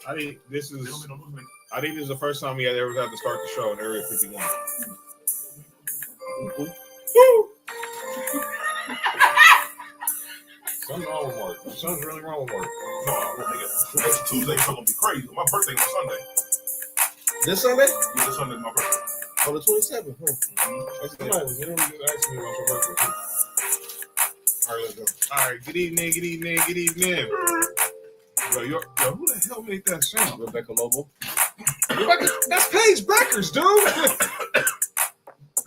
I think this is the first time we had ever had to start the show in Area 51. Something's wrong with Mark. Something's really wrong with Mark. No, nigga. Next Tuesday, it's gonna be crazy. My birthday is Sunday. This Sunday? Yeah, this Sunday is my birthday. On the 27th. That's nice. You don't just ask me about your birthday. All right, let's go. All right, good evening. Yo, who the hell made that sound? Rebecca Lobo. That's Paige Beckers, dude.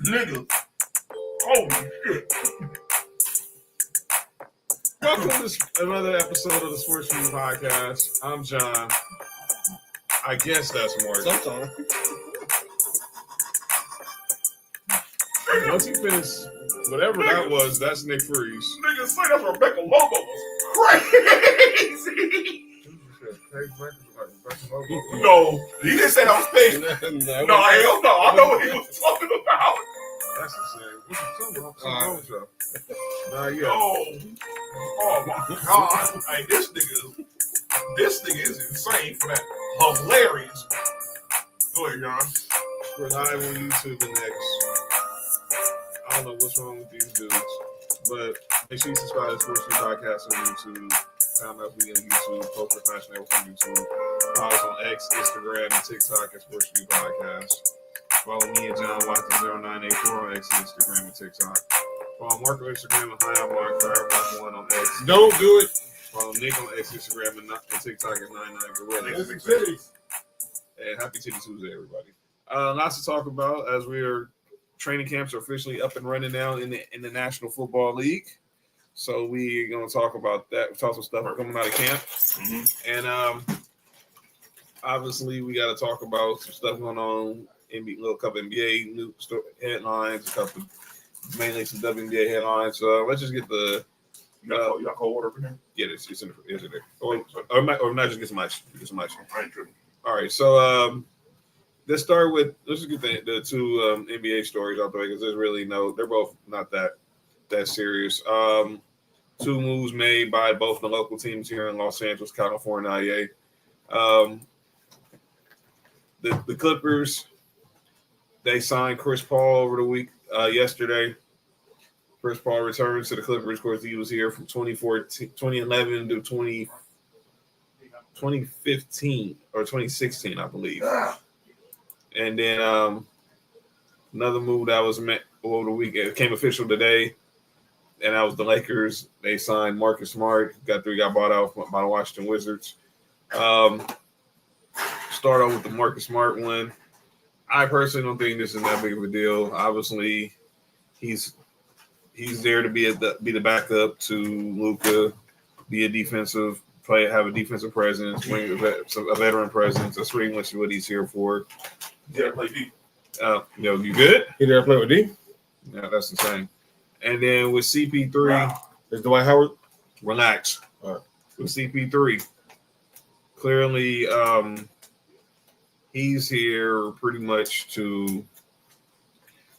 Nigga. Holy shit. Welcome to another episode of the Sports4U podcast. I'm John. I guess that's Mark. Sometimes. Once he finished whatever that was, that's Nick Freeze. Nigga, say that's Rebecca Lobo was crazy. No, he didn't say that was Paige. No, hell no. I know what he was talking about. That's the same. What's wrong with y'all? Nah, yeah. Oh my God. Hey, this nigga is insane for that. Hilarious. Go ahead, John. We're live on YouTube and X. I don't know what's wrong with these dudes, but make sure you subscribe to Sports4U podcast on YouTube. Found out we on YouTube, Poker Fashion Network on YouTube. Follow us on X, Instagram, and TikTok at Sports4U podcast. Follow me and John Watson 0984 on X, Instagram, and TikTok. Follow Mark on Instagram and Hi, I'm Mark, Firefox1 on X. Don't do it. Follow Nick on X, Instagram, and TikTok at 99gorilla. And happy Titty Tuesday, everybody. Lots to talk about as we are training camps are officially up and running now in the National Football League. So we're going to talk about that. Talk some stuff coming out of camp. Mm-hmm. And obviously we got to talk about some stuff going on. Little couple NBA new headlines, mainly some WNBA headlines. So let's just get the. You got cold water in there? Yeah, it's in there. Or not, just get some ice. I ain't tripping. All right, so let's just get the two NBA stories out there because there's really they're both not that serious. Two moves made by both the local teams here in Los Angeles, California. The Clippers, they signed Chris Paul over the week yesterday. Chris Paul returns to the Clippers. Of course, he was here from 2011 to 2015 or 2016, I believe. And then another move that was met over the weekend, it became official today, and that was the Lakers. They signed Marcus Smart. Got bought out by the Washington Wizards. Start off with the Marcus Smart one. I personally don't think this is that big of a deal. Obviously, he's there to be the backup to Luka, be a defensive play, have a defensive presence, a veteran presence. That's pretty much what he's here for. Yeah, play D. You good? He there play with D? Yeah, that's insane. And then with CP3, is Dwight Howard? Relax. All right. With CP3, clearly he's here pretty much to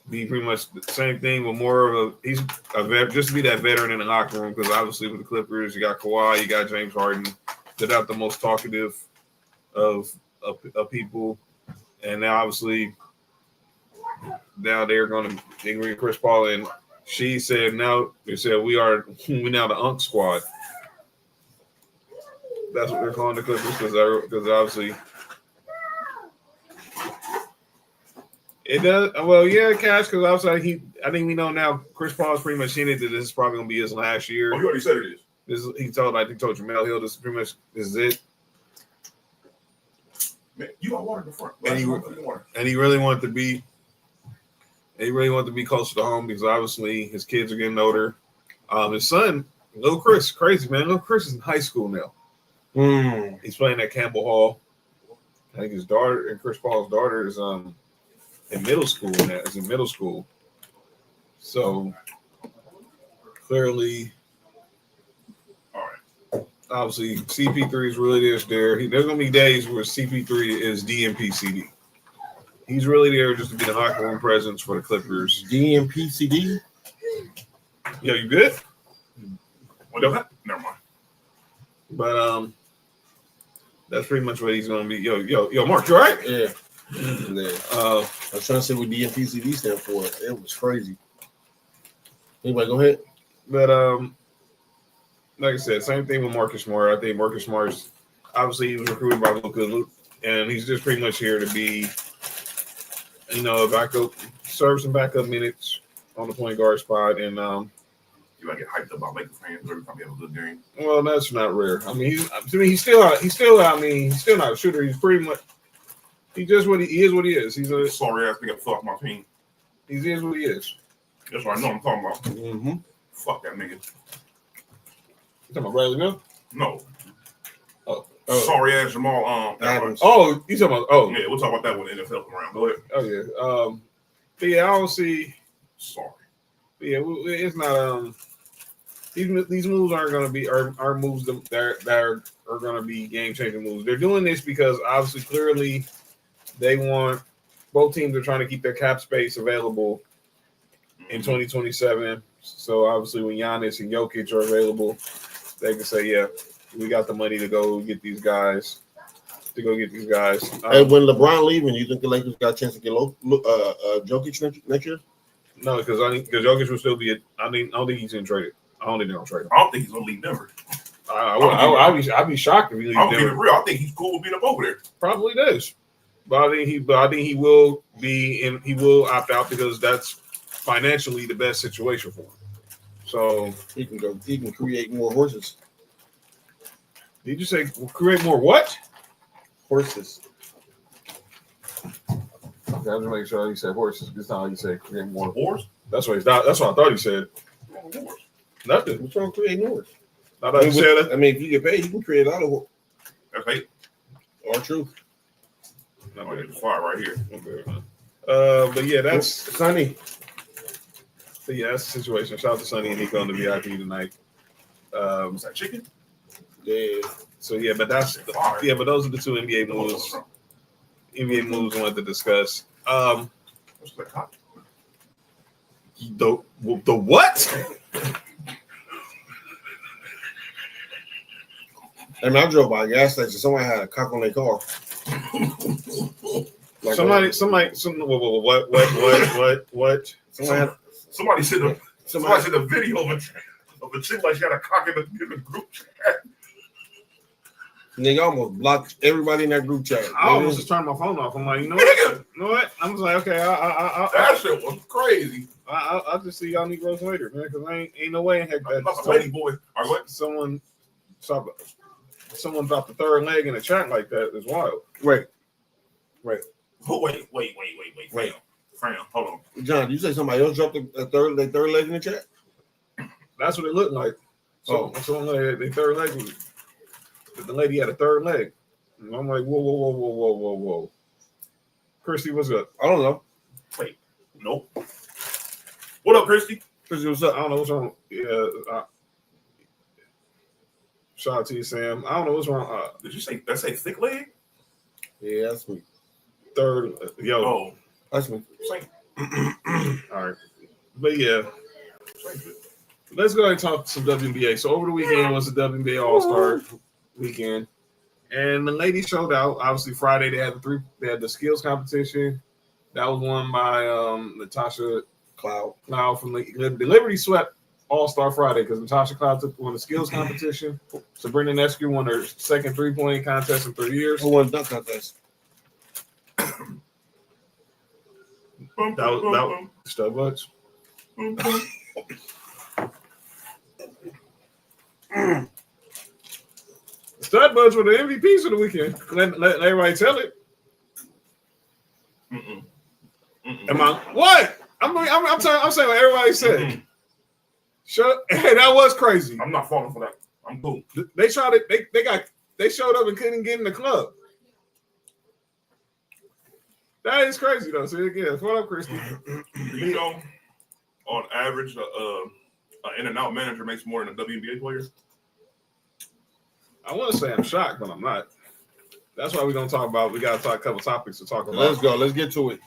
be pretty much the same thing, but more of just to be that veteran in the locker room, because obviously with the Clippers, you got Kawhi, you got James Harden. They're not the most talkative of people. And now obviously they're going to bring Chris Paul in. They said we now the Unk Squad. That's what they're calling the Clippers because obviously it does. Well, yeah, Cash, because obviously I think we know now Chris Paul is pretty much hinted that this is probably going to be his last year. Oh, he already said it is. He told Jamel Hill this is pretty much this is it. Man, you got water in the front. And he really wanted to be. He really wanted to be closer to home because obviously his kids are getting older. His son, little Chris, crazy man. Little Chris is in high school now. He's playing at Campbell Hall. I think his daughter and Chris Paul's daughter is in middle school now. Is in middle school. So clearly, all right. Obviously, CP3 is really there. There's gonna be days where CP3 is DMPCD. He's really there just to be the locker room presence for the Clippers. DMPCD? Yeah, you good? Well, never mind. But That's pretty much what he's going to be. Yo, Mark, you all right? Yeah. I was trying to say what DMPCD stand for. It was crazy. Anyway, go ahead. But like I said, same thing with Marcus Smart. I think Marcus Smart's obviously he was recruited by Luka, and he's just pretty much here to be, a backup, serve some backup minutes on the point guard spot, and you might get hyped about Lakers fans every time you have a good game. Well, that's not rare. I mean, he's still not a shooter. He's pretty much he just what he is. What he is. He's a sorry ass nigga. Fuck my team. He is what he is. That's what I know. I'm talking about. Mm-hmm. Fuck that nigga. You talking about Bradley Beal? No. Oh. Sorry ass Jamal Adams. Oh, you talking about? Oh, yeah. We'll talk about that when the NFL come around. Go ahead. Oh yeah. But yeah, I don't see. Sorry. But yeah, it's not. These moves aren't going to be are moves that are going to be game changing moves. They're doing this because obviously, clearly, they want both teams are trying to keep their cap space available in 2027. So obviously, when Giannis and Jokic are available, they can say, "Yeah, we got the money to go get these guys." And when LeBron leaving, you think the Lakers got a chance to get Jokic next year? No, because Jokic will still be. I don't think he's in traded. I don't think they're gonna trade him. I don't think he's gonna leave Denver. I'd be shocked if he leaves I'm Denver. keeping it real. I think he's cool with being up over there. Probably does, but I think he will be in. He will opt out because that's financially the best situation for him. So he can go. He can create more horses. Did you say create more what? Horses. Okay, I'm just making sure he said horses. This time you said create more horse. That's what I thought he said. Horse. Nothing. What's wrong with creating horse? I thought you said that. I mean, if you get paid, you can create a lot of horse. That's right. Or true. Oh, there's a fire right here. But yeah, that's Sonny. But yeah, that's the situation. Shout out to Sonny and Nico on the VIP tonight. Was that chicken? Yeah. So yeah, but those are the two NBA moves. NBA moves I wanted to discuss. What's that cop? The what? And I drove by a gas station. Somebody had a cock on their car. What? Somebody said a video of a chick like she had a cock in the group chat. Nigga almost blocked everybody in that group chat. I almost just turned my phone off. I'm like, you know what? I'm just like, okay, that shit was crazy. I'll just see y'all Negroes later, man, because ain't no way in heck that lady boy. Someone dropped the third leg in a chat like that is wild. Right. Oh, wait. Fam, hold on. John, you say somebody else dropped their third leg in the chat? That's what it looked like. So someone had their third leg. The lady had a third leg. And I'm like, whoa. Christy, what's up? I don't know. Wait, nope. What up, Christy? Christy, what's up? I don't know what's wrong. Yeah. Shout out to you, Sam. I don't know what's wrong. Did you say thick leg? Yeah, that's me. Third, yo. Oh, that's me. All right. But yeah. Let's go ahead and talk some WNBA. So over the weekend was the WNBA All Star Weekend, and the ladies showed out. Obviously, Friday they had the skills competition. That was won by Natasha Cloud from the Liberty swept All Star Friday because Natasha Cloud won the skills competition. Sabrina Nescu won her second 3-point contest in 3 years. Who won the dunk contest? That was Stud Bucks. Stud Buds were the MVPs of the weekend. Let everybody tell it. Am I what? I'm saying what everybody said. Shut. Hey, that was crazy. I'm not falling for that. I'm cool. They tried it. They showed up and couldn't get in the club. That is crazy though. So again, what up, Christy? You know, on average, an in-and-out manager makes more than a WNBA player. I want to say I'm shocked, but I'm not. That's why we got to talk a couple topics to talk about. Let's go. Let's get to it.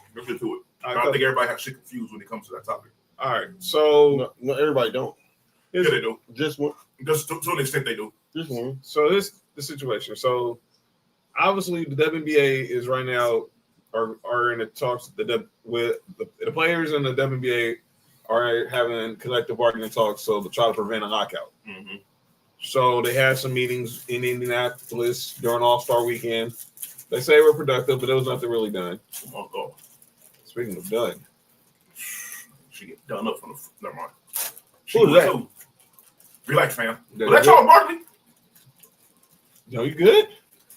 I don't think everybody has shit confused when it comes to that topic. All right. So no everybody don't. Yeah, they do. Just one. Just to an extent they do. Just one. So this the situation. So obviously the WNBA is right now are in the talks with the players in the WNBA are having collective bargaining talks so to try to prevent a lockout. Mm-hmm. So they had some meetings in Indianapolis during All Star Weekend. They say we're productive, but there was nothing really done. Oh, God. Speaking of done, she get done up from the. Never mind. Who's that? Too. Relax, fam. Yeah, Was that Charles Barkley? Yo, you good?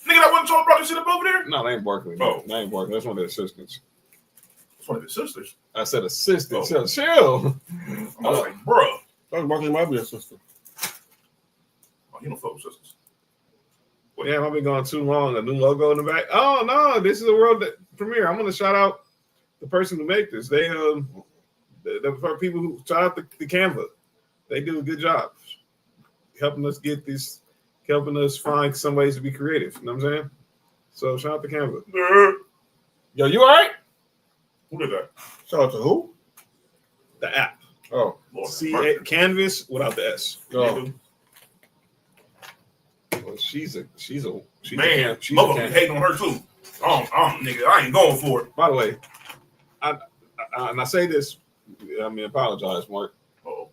Nigga, that wasn't Charles Barkley sitting up over there? No, that ain't Barkley. Oh. That ain't Barkley. That's one of their assistants. That's one of his sisters. I said assistant. Oh. Chill. I was like, bruh. Charles Barkley might be a sister. Oh, you don't fuck with sisters. Damn, I've been going too long. A new logo in the back. Oh no, this is a world premiere. I'm gonna shout out the person who made this. They the people who shout out the Canva. They do a good job helping us get this, helping us find some ways to be creative. You know what I'm saying? So shout out to Canva. Yo, you all right? Who did that? Shout out to who? The app. Oh. Lord, Canvas without the S. Oh. Well, she's a Man, she's mother be hating on her too. Nigga, I ain't going for it. By the way, I say this, I mean, apologize, Mark. Oh,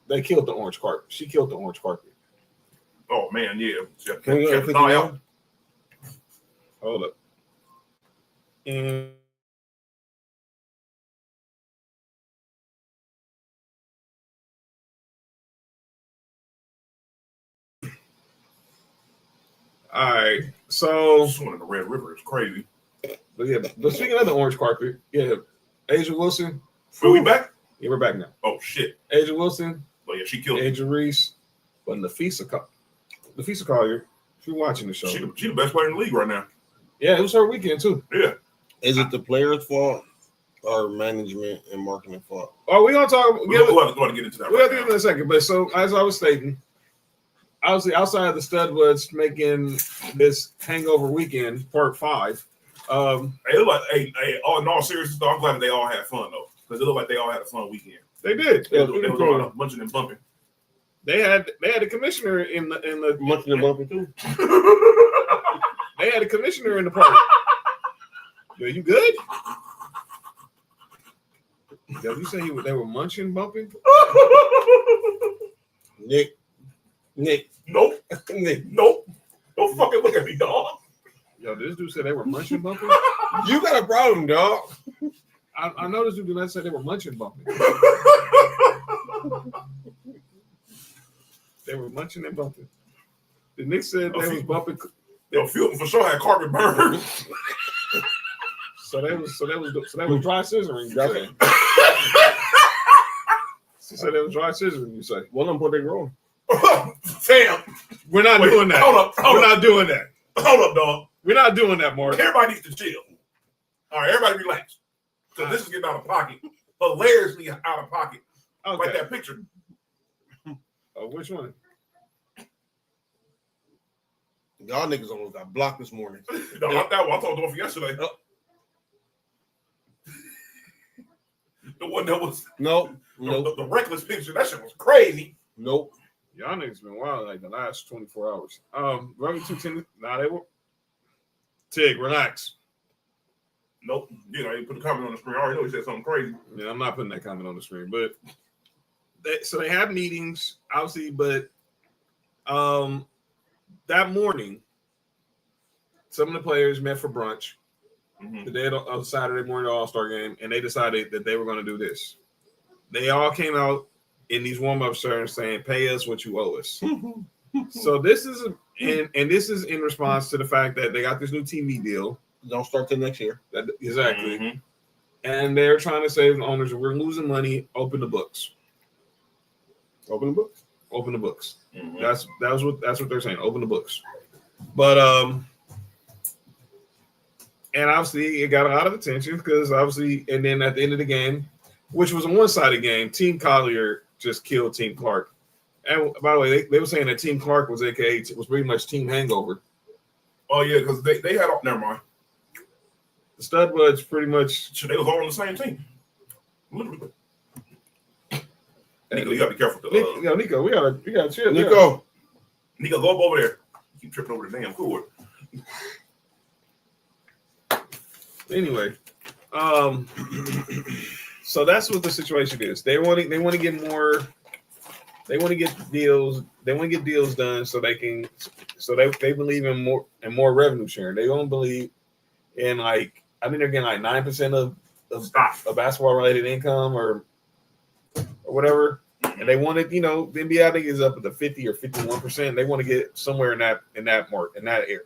They killed the orange carpet. She killed the orange carpet. oh man, yeah. Can we go 50 out? Hold up. And all right, so Swimming in the Red River is crazy. but speaking of the orange carpet, Asia Wilson. Are we back? Yeah, we're back now. Oh shit. Asia Wilson, Oh yeah, she killed. Asia Reese, but Nafisa Collier. She watching the show. She the best player in the league right now. Yeah, it was her weekend too. Yeah. Is it the player's fault or management and marketing fault? Oh, we're gonna talk. We'll have to get into that. We'll have to get into that in a second. But so as I was stating, obviously outside of the Studwoods making this hangover weekend part 5. Hey, it look like all in all seriousness, though, I'm glad that they all had fun though, because it looked like they all had a fun weekend. They did. They were doing a bunch of them bumping. They had the commissioner in the Munching and bumping too. They had a commissioner in the park. Yo, you good? Yo, you say they were munching, bumping? Nick. Nope. Nick. Nope. Don't fucking look at me, dog. Yo, this dude said they were munching, bumping? You got a problem, dog. I know this dude did not say they were munching, bumping. They were munching and bumping. The Nick said they was bumping. Yo, Phil for sure had carpet burn. So that was dry scissoring. You say. So that was dry scissoring. You say. One of them put their growing. Damn. We're not doing that. Hold up. We're not doing that. Hold up, dog. We're not doing that, Mark. Everybody needs to chill. All right, everybody relax. Because this is getting out of pocket. Hilariously out of pocket. Okay. Like that picture. Which one? Y'all niggas almost got blocked this morning. No, not that one. I told off yesterday. Oh. The one that was Nope. the reckless picture. That shit was crazy. Nope. Y'all niggas been wild like the last 24 hours. Running 210. Nah, they were. Tig, relax. Nope. You know, he put the comment on the screen. I already know he said something crazy. Yeah, I'm not putting that comment on the screen, but they have meetings, obviously, but that morning, some of the players met for brunch the day of Saturday morning All-Star game, and they decided that they were going to do this. They all came out in these warm-up shirts saying, "Pay us what you owe us." So this is this is in response to the fact that they got this new TV deal. Don't start till next year. Exactly. And they're trying to save the owners. We're losing money. Open the books. Open the books. Open the books. Mm-hmm. That's what they're saying. Open the books. But and obviously it got a lot of attention because obviously, and then at the end of the game, which was a one-sided game, Team Collier just killed Team Clark. And by the way, they were saying that Team Clark was pretty much Team Hangover. Oh yeah, because they had never mind. The Studwoods pretty much. They was all on the same team. Literally. Nico, you gotta be careful. Nico, we gotta chill. Nico, Nico, go up over there. You keep tripping over the damn cord. Anyway, so that's what the situation is. They want to get more. They want to get deals. They want to get deals done so they can. So they believe in more revenue sharing. They don't believe in like I think they're getting like 9% of basketball related income or whatever. And they wanted, the NBA I think is up at the 50 or 51%. They want to get somewhere in that area,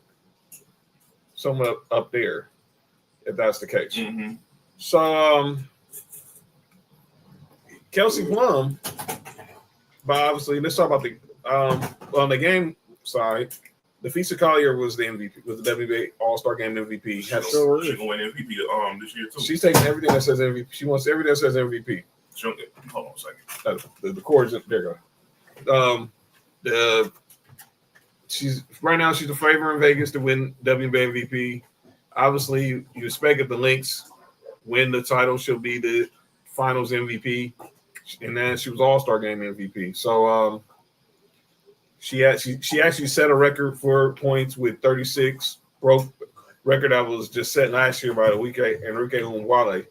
somewhere up there, if that's the case. Mm-hmm. So Kelsey Plum, but obviously let's talk about the on the game side. Defisa Collier was the MVP, was the WNBA All Star Game MVP. She's gonna win MVP this year too. She's taking everything that says MVP. She wants everything that says MVP. Hold on a second. The chords, there you go. She's right now. She's the favorite in Vegas to win WNBA MVP. Obviously, you expect if the Lynx win the title, she'll be the Finals MVP, and then she was All Star Game MVP. So she actually set a record for points with 36, broke record that was just set last year by Enrique Onwale.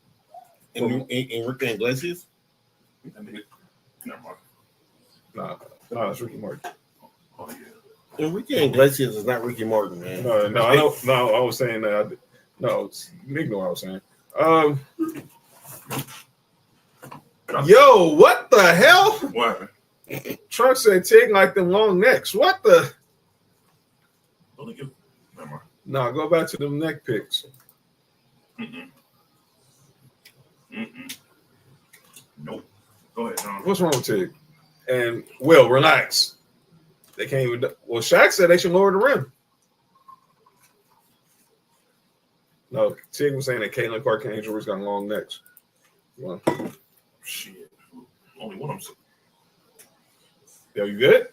Enrique Iglesias? Never mind. No, it's Ricky Martin. Oh yeah. Enrique Iglesias is not Ricky Martin, man. No, I don't. No, I was saying that. No, you know what I was saying. Yo, what the hell? What? Trump said take like them long necks. What the? Never mind. No, go back to them neck pics. Nope. Go ahead, John. What's wrong with Tig? And Will, relax. They can't even. Well, Shaq said they should lower the rim. No, Tig was saying that Caitlin Clark and Angel Reese got long necks. Well, shit. Only one of them. Yo, you good?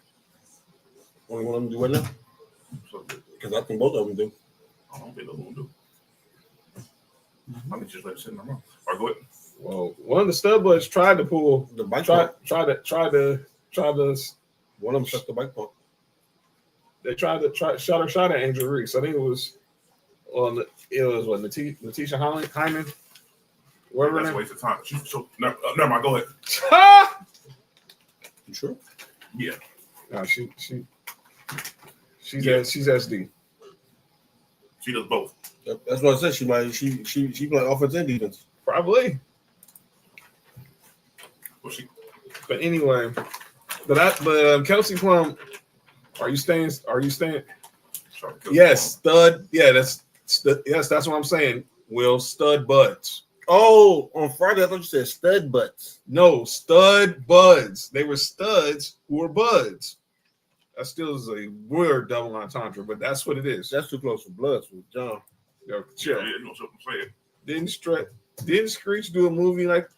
Only one of them do what now? Because I think both of them do. I don't think those one do. I think just let it sit in my mouth. All right, go ahead. Well, one of the stud buds tried to pull the bike. Tried to. One of them shut the bike pump. They tried to shot at Angel Reese. I think it was Natisha Hyman. Whatever. That's a waste of time. Never mind. Go ahead. You sure? Yeah. No, she's SD. She does both. That's what I said. She play offense and defense. Probably. Well, but anyway, Kelsey Plum, are you staying? Yes, stud. Yeah, that's what I'm saying. Will stud buds. Oh, on Friday I thought you said stud butts. No, stud buds. They were studs who were buds. That still is a weird double entendre, but that's what it is. That's too close for bloods with John. Yo, chill. Yeah, you know something to say it. Didn't Screech do a movie like?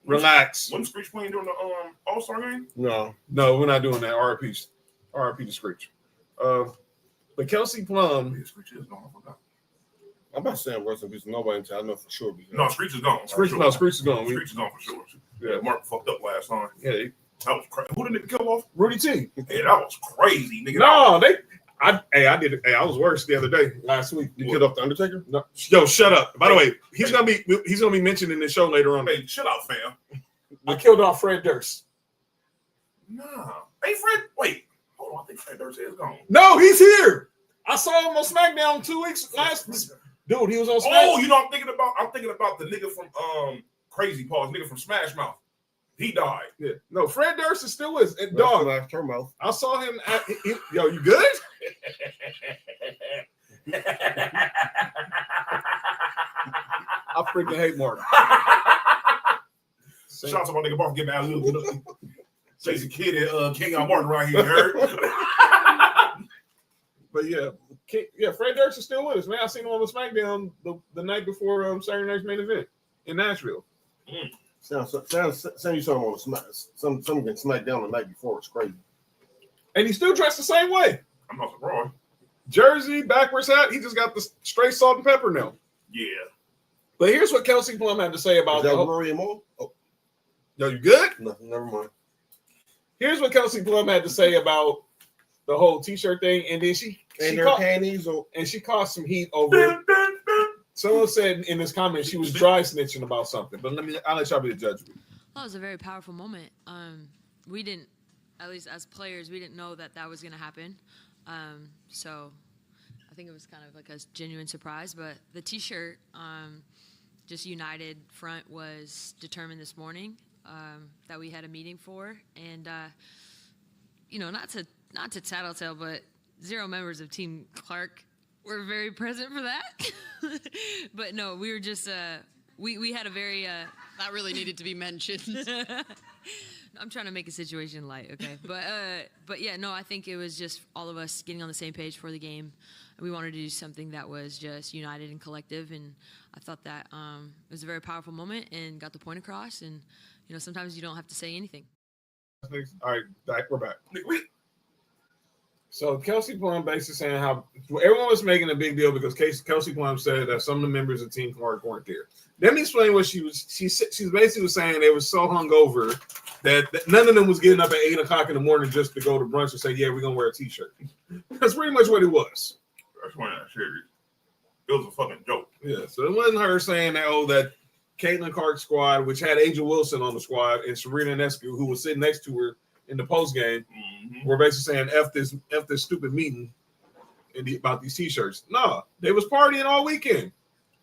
Relax. Wasn't Screech playing during the All-Star game? No, we're not doing that. RP to Screech. But Kelsey Plum. Yeah, Screech is gone. I forgot. I'm about saying rest in peace. Nobody until I know for sure. No, Screech is gone. Screech is gone. Screech is gone for sure. Yeah, Mark fucked up last time. Yeah, that was crazy. Who did nigga kill off? Rudy T. Yeah, that was crazy, nigga. No, I did it. Hey, I was worse the other day, last week. You killed off the Undertaker? No, yo, shut up. By the way, he's gonna be mentioned in the show later on. Hey, shut up, fam. I killed off Fred Durst. Nah, hey Fred. Wait, hold on. I think Fred Durst is gone. No, he's here. I saw him on SmackDown 2 weeks last. Dude, he was on SmackDown. Oh, you know, I'm thinking about the nigga from Crazy Paws, nigga from Smash Mouth. He died. Yeah. No, Fred Durst is still with it. Dog. I saw him at yo, you good? I freaking hate Mark. Shout out to my nigga Mark getting out of little Jason Kidd and King on Martin right here, you heard? But yeah, Fred Durst is still with us, man. I seen him on the SmackDown the night before Saturday night's main event in Nashville. Sounds you saw him on something getting smacked down the night before. It's crazy. And he still dressed the same way. I'm not surprised. Jersey, backwards hat. He just got the straight salt and pepper now. Yeah. But here's what Kelsey Plum had to say about that. Rory and Mo? Oh. Yo, you good? No, never mind. Here's what Kelsey Plum had to say about the whole T-shirt thing, and then she their panties, and she caused some heat over it. Someone said in this comment she was dry snitching about something, but I'll let y'all be the judge of it. Well, it was a very powerful moment. We didn't, at least as players, we didn't know that was going to happen. So I think it was kind of like a genuine surprise. But the T-shirt, just United front, was determined this morning that we had a meeting for, and not to tattletale, but 0 members of Team Clark were very present for that. But no, we were just we had a very that really needed to be mentioned. I'm trying to make a situation light, okay? But yeah, no, I think it was just all of us getting on the same page for the game. We wanted to do something that was just united and collective, and I thought that it was a very powerful moment and got the point across. And sometimes you don't have to say anything. All right, we're back. So Kelsey Plum basically saying how everyone was making a big deal because Kelsey Plum said that some of the members of Team Clark weren't there. Let me explain what she basically was saying. They were so hungover that none of them was getting up at 8 o'clock in the morning just to go to brunch and say, yeah, we're going to wear a T-shirt. That's pretty much what it was. That's why I'm serious. It was a fucking joke. Yeah, so it wasn't her saying that Caitlin Clark's squad, which had Angel Wilson on the squad, and Serena Nescu, who was sitting next to her in the post game, were basically saying F this stupid meeting about these T-shirts. No, they was partying all weekend.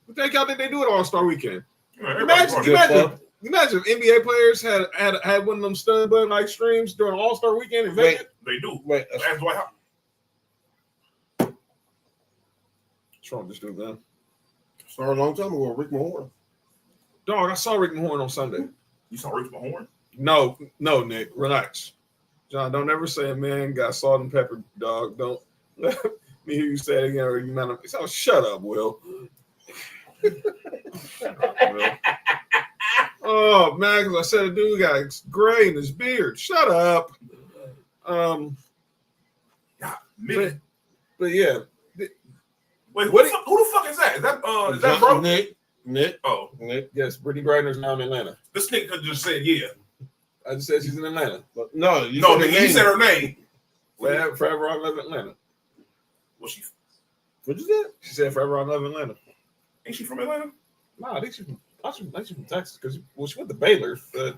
What the heck did they do at All Star Weekend? Imagine if NBA players had one of them stun button like streams during All Star Weekend in Vegas. They do. Wait, that's why. What's wrong with this dude, man? Started a long time ago, Rick Mahorn. Dog, I saw Rick Mahorn on Sunday. You saw Rick Mahorn? No, Nick, relax. John, don't ever say a man got salt and pepper, dog. Don't let me hear you say it again. Or you might have, shut up, Will. Oh man, because I said a dude got gray in his beard. Shut up. But yeah. Wait, who the fuck is that? Is that bro? Nick. Oh, Nick. Yes, Brittany Griner is now in Atlanta. This nigga just said yeah. I just said she's in Atlanta. But no, you said her name. Forever I love Atlanta. What'd you say? She said forever I love Atlanta. Ain't she from Atlanta? No, I think she's from Texas because she went to Baylor, but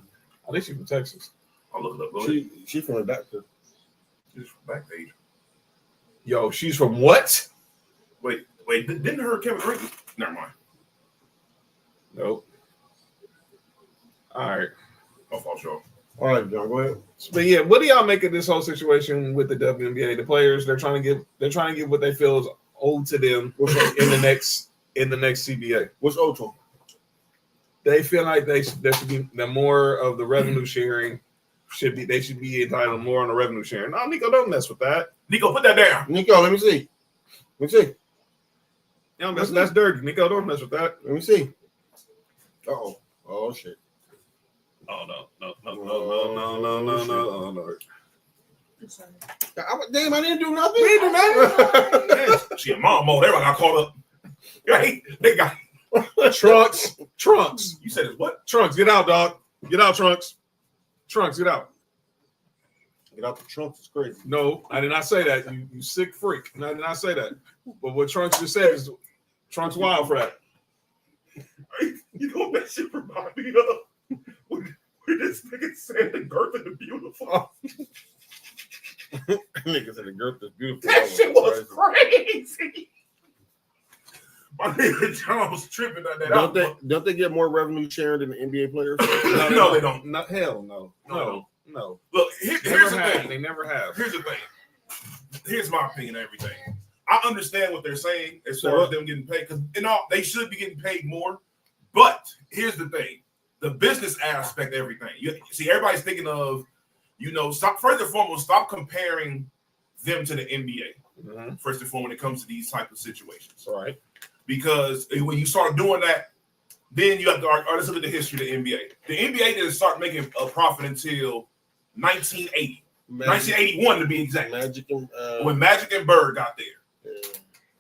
I think she's from Texas. I'll look it up. She's from the back there. She's from back page. Yo, she's from what? Wait, didn't her Kevin Green? Never mind. Nope. All right. I'll fall short. All right, John, go ahead. But yeah, what do y'all make of this whole situation with the WNBA? The players, they're trying to get what they feel is owed to them in the next CBA. What's owed to them? They feel like there should be more of the revenue sharing. They should be entitled more on the revenue sharing. No, Nico, don't mess with that. Nico, put that down. Nico, let me see. That's dirty. Nico, don't mess with that. Let me see. Uh-oh. Oh, shit. Oh, no. Damn, I didn't do nothing. We didn't do nothing. She a mom mode. Everybody got caught up. Right? They got Trunks. You said it's what? Trunks, get out, dog. Get out, Trunks. Trunks, get out. Get out the trunks. It's crazy. No, I did not say that. You sick freak. No, I did not say that. But what Trunks just said is Trunks wild for that. You know that shit remind me of when this nigga said the girth of the beautiful. Nigga said the girth is beautiful. That shit was crazy. My nigga John was tripping on that. Don't they get more revenue sharing than the NBA players? No, they don't. No, hell no. No. Look, here's the thing. They never have. Here's the thing. Here's my opinion on everything. I understand what they're saying as far as them getting paid, because they should be getting paid more. But here's the thing: the business aspect of everything. You see, everybody's thinking of, stop comparing them to the NBA. Mm-hmm. First and foremost, when it comes to these type of situations, right? Because when you start doing that, then you have to. Let's look at the history of the NBA. The NBA didn't start making a profit until 1980, 1981 to be exact. When Magic and Bird got there. Yeah.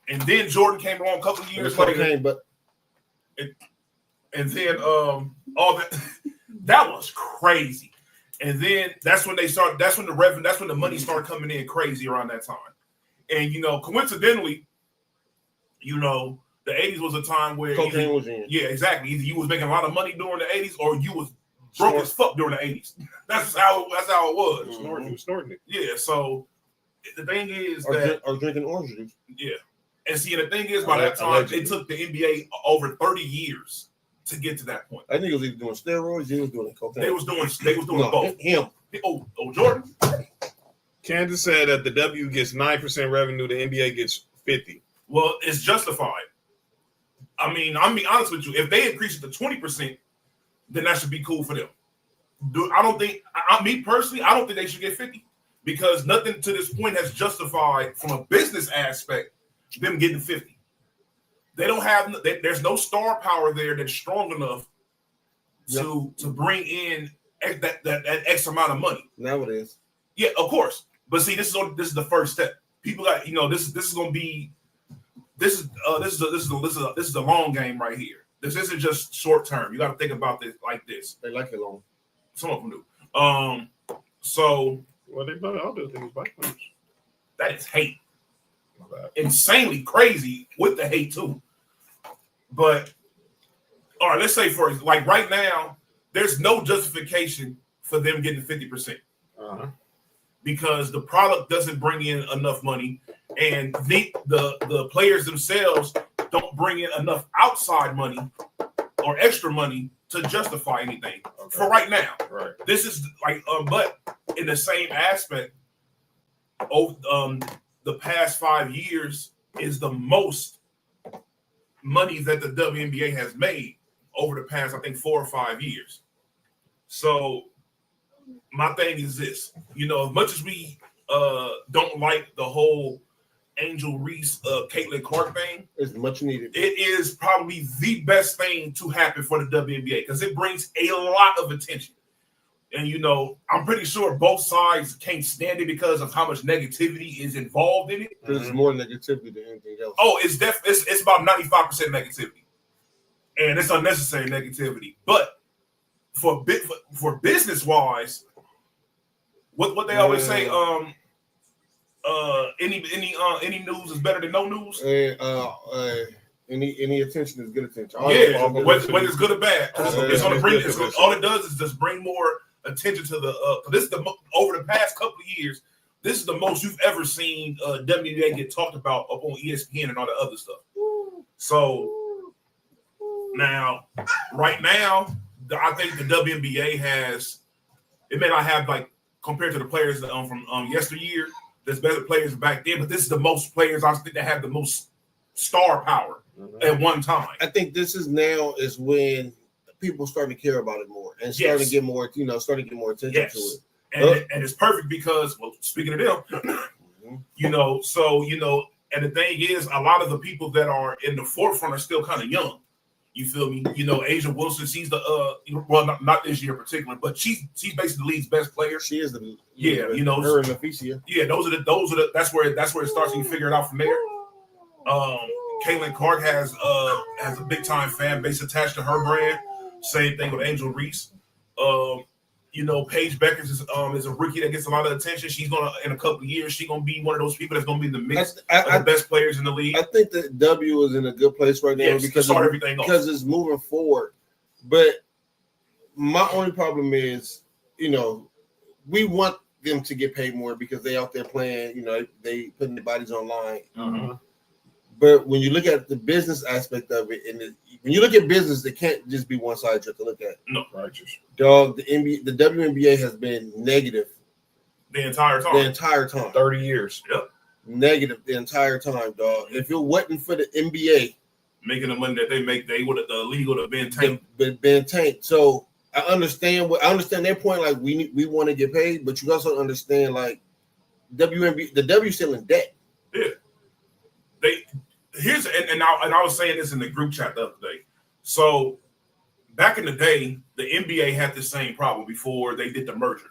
And then Jordan came along a couple of years later. And then all that was crazy. And then that's when the money started coming in crazy around that time. And coincidentally, The 80s was a time where cocaine was in. Yeah, exactly. Either you was making a lot of money during the 80s, or you was broke as fuck during the 80s. That's how it was. You snorting it. Yeah. So the thing is or drinking orange juice. Yeah. And see, the thing is, by that time, it took the NBA over 30 years to get to that point. I think he was either doing steroids, he was doing cocaine. They was doing both. Him. Oh, Jordan. Kansas said that the W gets 9% revenue, the NBA gets 50%. Well, it's justified. I mean, I'll be honest with you. If they increase it to 20%, then that should be cool for them. I don't think, me personally, I don't think they should get 50, because nothing to this point has justified, from a business aspect, them getting 50. They don't have. There's no star power there that's strong enough to bring in that X amount of money. Now it is. Yeah, of course. But see, this is the first step. People got, this is going to be. This is a long game right here. This isn't just short term. You got to think about this like this. They like it long. Some of them do. So well, they probably all do things like that. That is hate. Insanely crazy with the hate too. But all right, let's say for like right now, there's no justification for them getting 50%. Because the product doesn't bring in enough money, and the players themselves don't bring in enough outside money or extra money to justify anything for right now. Right. This is like, but in the same aspect, the past 5 years is the most money that the WNBA has made over the past, I think, 4 or 5 years. So my thing is this, as much as we don't like the whole Angel Reese, Caitlin Clark thing, it's much needed. It is probably the best thing to happen for the WNBA, because it brings a lot of attention. And, I'm pretty sure both sides can't stand it because of how much negativity is involved in it. There's more negativity than anything else. Oh, it's about 95% negativity. And it's unnecessary negativity. But for business-wise, what they always say, any news is better than no news. Any attention is good attention. Whether it's good or bad, it's going to bring. All it does is just bring more attention to the. This is over the past couple of years. This is the most you've ever seen WNBA get talked about up on ESPN and all the other stuff. So now, right now, I think the WNBA has. It may not have, like, compared to the players from yesteryear. There's better players back then, but this is the most players I think that have the most star power at one time. I think this is when people starting to care about it more and starting to get more, starting to get more attention to it. And it's perfect because, well, speaking of them, and the thing is, a lot of the people that are in the forefront are still kind of young. You feel me? Asia Wilson, she's the not this year in particular, but she's basically the league's best player. She is the her and Laficia. Yeah, those are the that's where it starts, and you figure it out from there. Caitlin Clark has a big time fan base attached to her brand. Same thing with Angel Reese. Paige Beckers is a rookie that gets a lot of attention. She's in a couple of years, she's gonna be one of those people that's gonna be in the mix of the best players in the league. I think that W is in a good place right now because it's moving forward. But my only problem is, we want them to get paid more because they out there playing, they putting their bodies online. But when you look at the business aspect of it, and when you look at business, it can't just be one side you have to look at. No, righteous. Dog, the WNBA has been negative the entire time. 30 years. Yep. Negative the entire time, dog. If it wasn't for the NBA making the money that they make, the league would have been tanked. So I understand their point. Like we want to get paid, but you also understand like the W still in debt. Yeah. I was saying this in the group chat the other day. So back in the day, the NBA had the same problem before they did the merger.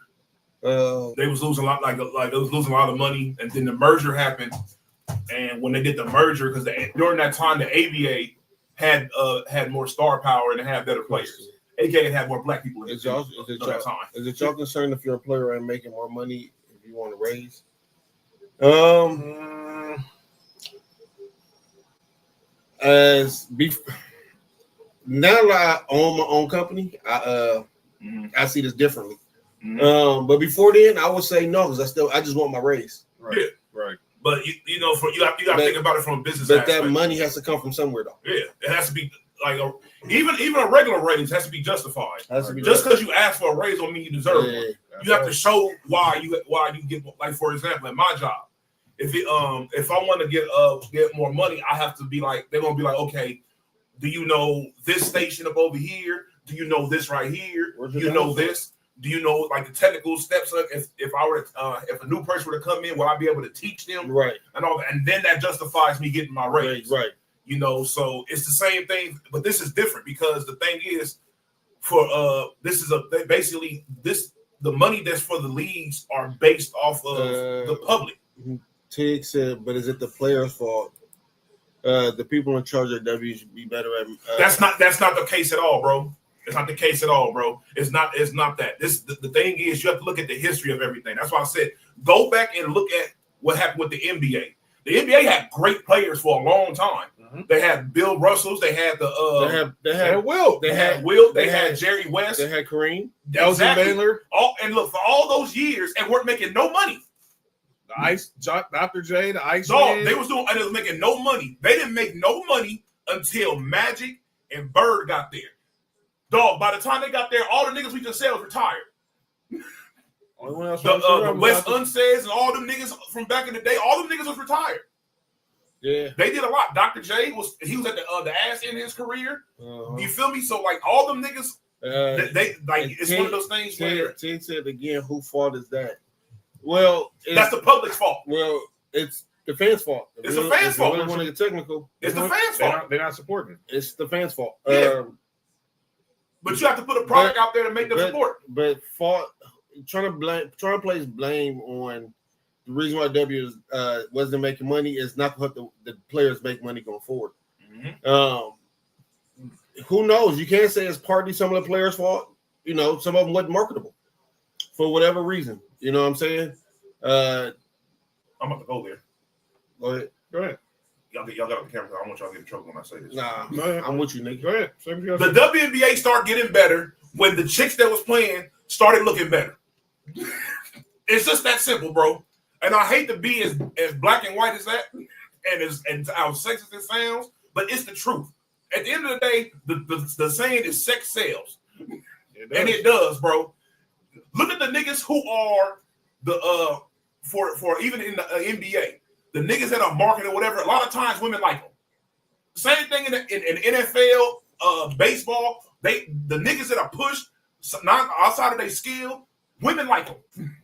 They was losing a lot, like they was losing a lot of money, and then the merger happened. And when they did the merger, because during that time the ABA had more star power and had better players. AKA had more black people in Is y'all concerned if you're a player and making more money if you want to raise? Now that I own my own company, I see this differently. But before then, I would say no because I just want my raise. Right. Yeah, right. But you got to think about it from a business. But aspect. that money has to come from somewhere, though. Yeah, it has to be like even a regular raise has to be justified. Just because you ask for a raise don't mean you deserve it. You have to show why you get, like, for example, at my job, if I want to get more money, I have to be like, they're gonna be like, okay, do you know this station up over here? Do you know this right here? Do you know this? Do you know like the technical steps? If I were if a new person were to come in, will I be able to teach them? Right. And all that, and then that justifies me getting my raise. Right. You know, so it's the same thing, but this is different because the thing is, this is the money that's for the leagues are based off of the public. Tig said, but is it the players' fault? The people in charge of W should be better at. That's not the case at all, bro. It's not the case at all, bro. It's not that. The thing is, you have to look at the history of everything. That's why I said go back and look at what happened with the NBA. The NBA had great players for a long time. Mm-hmm. They had Bill Russells. They had they had Will. They had Will. They had Jerry West. They had Kareem. Exactly. Baylor. And look, for all those years, and weren't making no money. Dr. J, the Ice Man. They was making no money. They didn't make no money until Magic and Bird got there. Dog, by the time they got there, all the niggas we just said was retired. The Wes Unseds and all them niggas from back in the day, all them niggas was retired. Yeah, they did a lot. Dr. J was at the ass in his career. You feel me? So like all them niggas, it's one of those things. Tig said again, whose fault is that? Well, that's the public's fault. Well, it's the fans' fault. It's the fans' fault. Want to get technical? It's the fans' fault. They're not supporting it. It's the fans' fault. Yeah. But you have to put a product out there to make them support. But trying to place blame on the reason why W wasn't making money is not to help the players make money going forward. Mm-hmm. Who knows? You can't say it's partly some of the players' fault. You know, some of them wasn't marketable for whatever reason. You know what I'm saying? I'm about to go there. Go ahead. Y'all got the camera. I don't want y'all to get in trouble when I say this. Nah, I'm with you, nigga. Go ahead. The WNBA started getting better when the chicks that was playing started looking better. It's just that simple, bro. And I hate to be as black and white as that, and how sexist it sounds, but it's the truth. At the end of the day, the saying is sex sells, and it does, bro. Look at the niggas who are for even in the NBA. The niggas that are marketing or whatever, a lot of times women like them. Same thing in NFL, baseball. The niggas that are pushed not outside of their skill, women like them.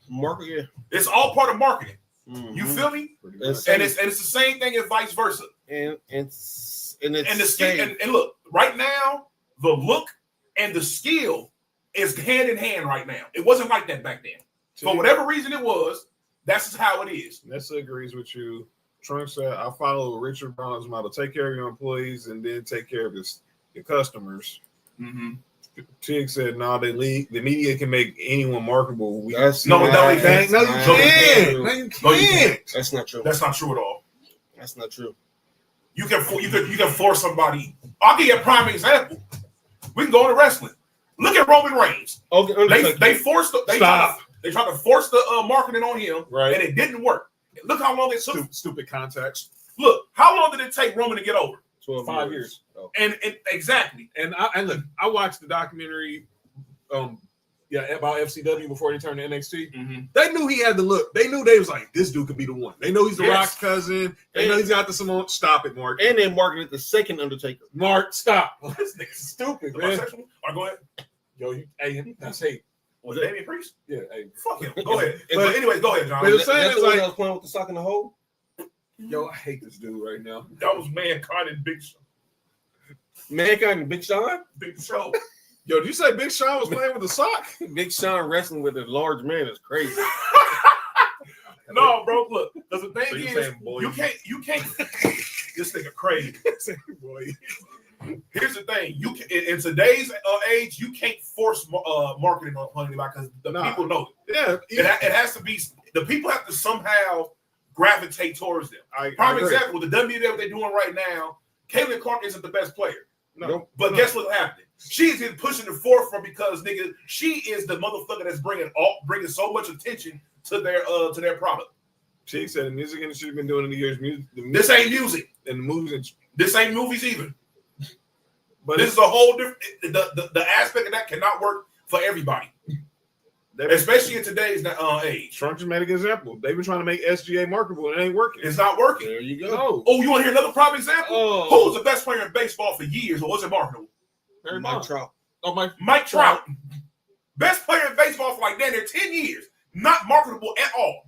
Marketing. It's all part of marketing. Mm-hmm. You feel me? And it's the same thing and vice versa. And the skill. And look, right now, the look and the skill is hand in hand right now. It wasn't like that back then. For whatever reason it was. That's just how it is. Nessa agrees with you. Trump said, I follow Richard Brown's model. Take care of your employees and then take care of your customers. Mm-hmm. Tig said, no, the media can make anyone marketable. That's not true. That's not true at all. That's not true. You can force somebody. I'll give you a prime example. We can go into wrestling. Look at Roman Reigns. Okay, they forced They tried to force the marketing on him, right? And it didn't work. Look how long it took. Stupid context. Look, how long did it take Roman to get over? 5 years. Oh. And exactly. And look, I watched the documentary, about FCW before he turned to NXT. Mm-hmm. They knew he had the look. They knew they was like, this dude could be the one. They know he's the Rock's cousin. They know he's got the Simone. Stop it, Mark. And they marketed the second Undertaker. Mark, stop. This nigga's stupid, man. Or go ahead. Yo, that's hate. Was it Damian Priest? Yeah, hey. Fuck him. Go ahead. But anyways, go ahead, John. But That's the one I was playing with the sock in the hole. Yo, I hate this dude right now. That was Mankind and Big Show. Mankind and Big Sean? Big Show. Yo, did you say Big Sean was playing with the sock? Big Sean wrestling with a large man is crazy. No, bro. Look, because the thing is, you can't. This nigga crazy. Boy. Here's the thing: you can, in today's age, you can't force marketing on anybody because the people know it. Yeah, it has to be. The people have to somehow gravitate towards them. Prime example: the WNBA, what they're doing right now, Caitlin Clark isn't the best player. No, but guess what's happening? She's in pushing the forefront because nigga, she is the motherfucker that's bringing so much attention to their product. She said the music industry has been doing it in years. This ain't music, and the movies. This ain't movies either. But this is a whole different. The aspect of that cannot work for everybody, especially in today's age. Trump just made a good example. They've been trying to make SGA marketable, and it ain't working. It's not working. There you go. No. Oh, you want to hear another prime example? Who was the best player in baseball for years, or was it marketable? Mike Trout. Oh, Mike Trout. Best player in baseball for like 10 years. Not marketable at all.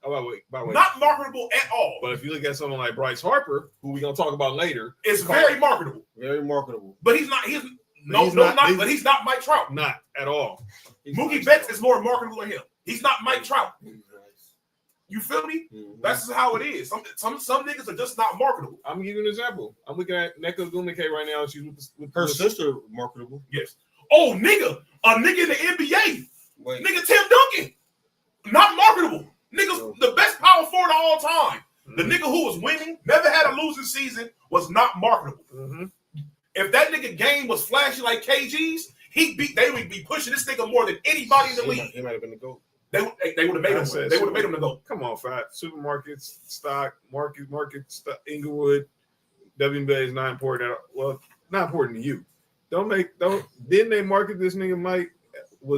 Oh, by the way. Not marketable at all. But if you look at someone like Bryce Harper, who we're gonna talk about later, it's very marketable. Very marketable. But he's not. But he's not Mike Trout. Not at all. Mookie Betts is more marketable than him. He's not Mike Trout. You feel me? Mm-hmm. That's how it is. Some niggas are just not marketable. I'm gonna give you an example. I'm looking at Nneka Ogwumike right now. She's with her sister, marketable. Yes. Oh, a nigga in the NBA. Wait. Nigga Tim Duncan. Not marketable. Nigga, the best power forward of all time. Mm-hmm. The nigga who was winning, never had a losing season, was not marketable. Mm-hmm. If that nigga game was flashy like KG's, they would be pushing this nigga more than anybody in the league. He might have been the GOAT. They would have made him. They would have made him the GOAT. Come on, Fat. Supermarkets, stock, market, Inglewood, WNBA is not important. Well, not important to you. Didn't they market this nigga Mike?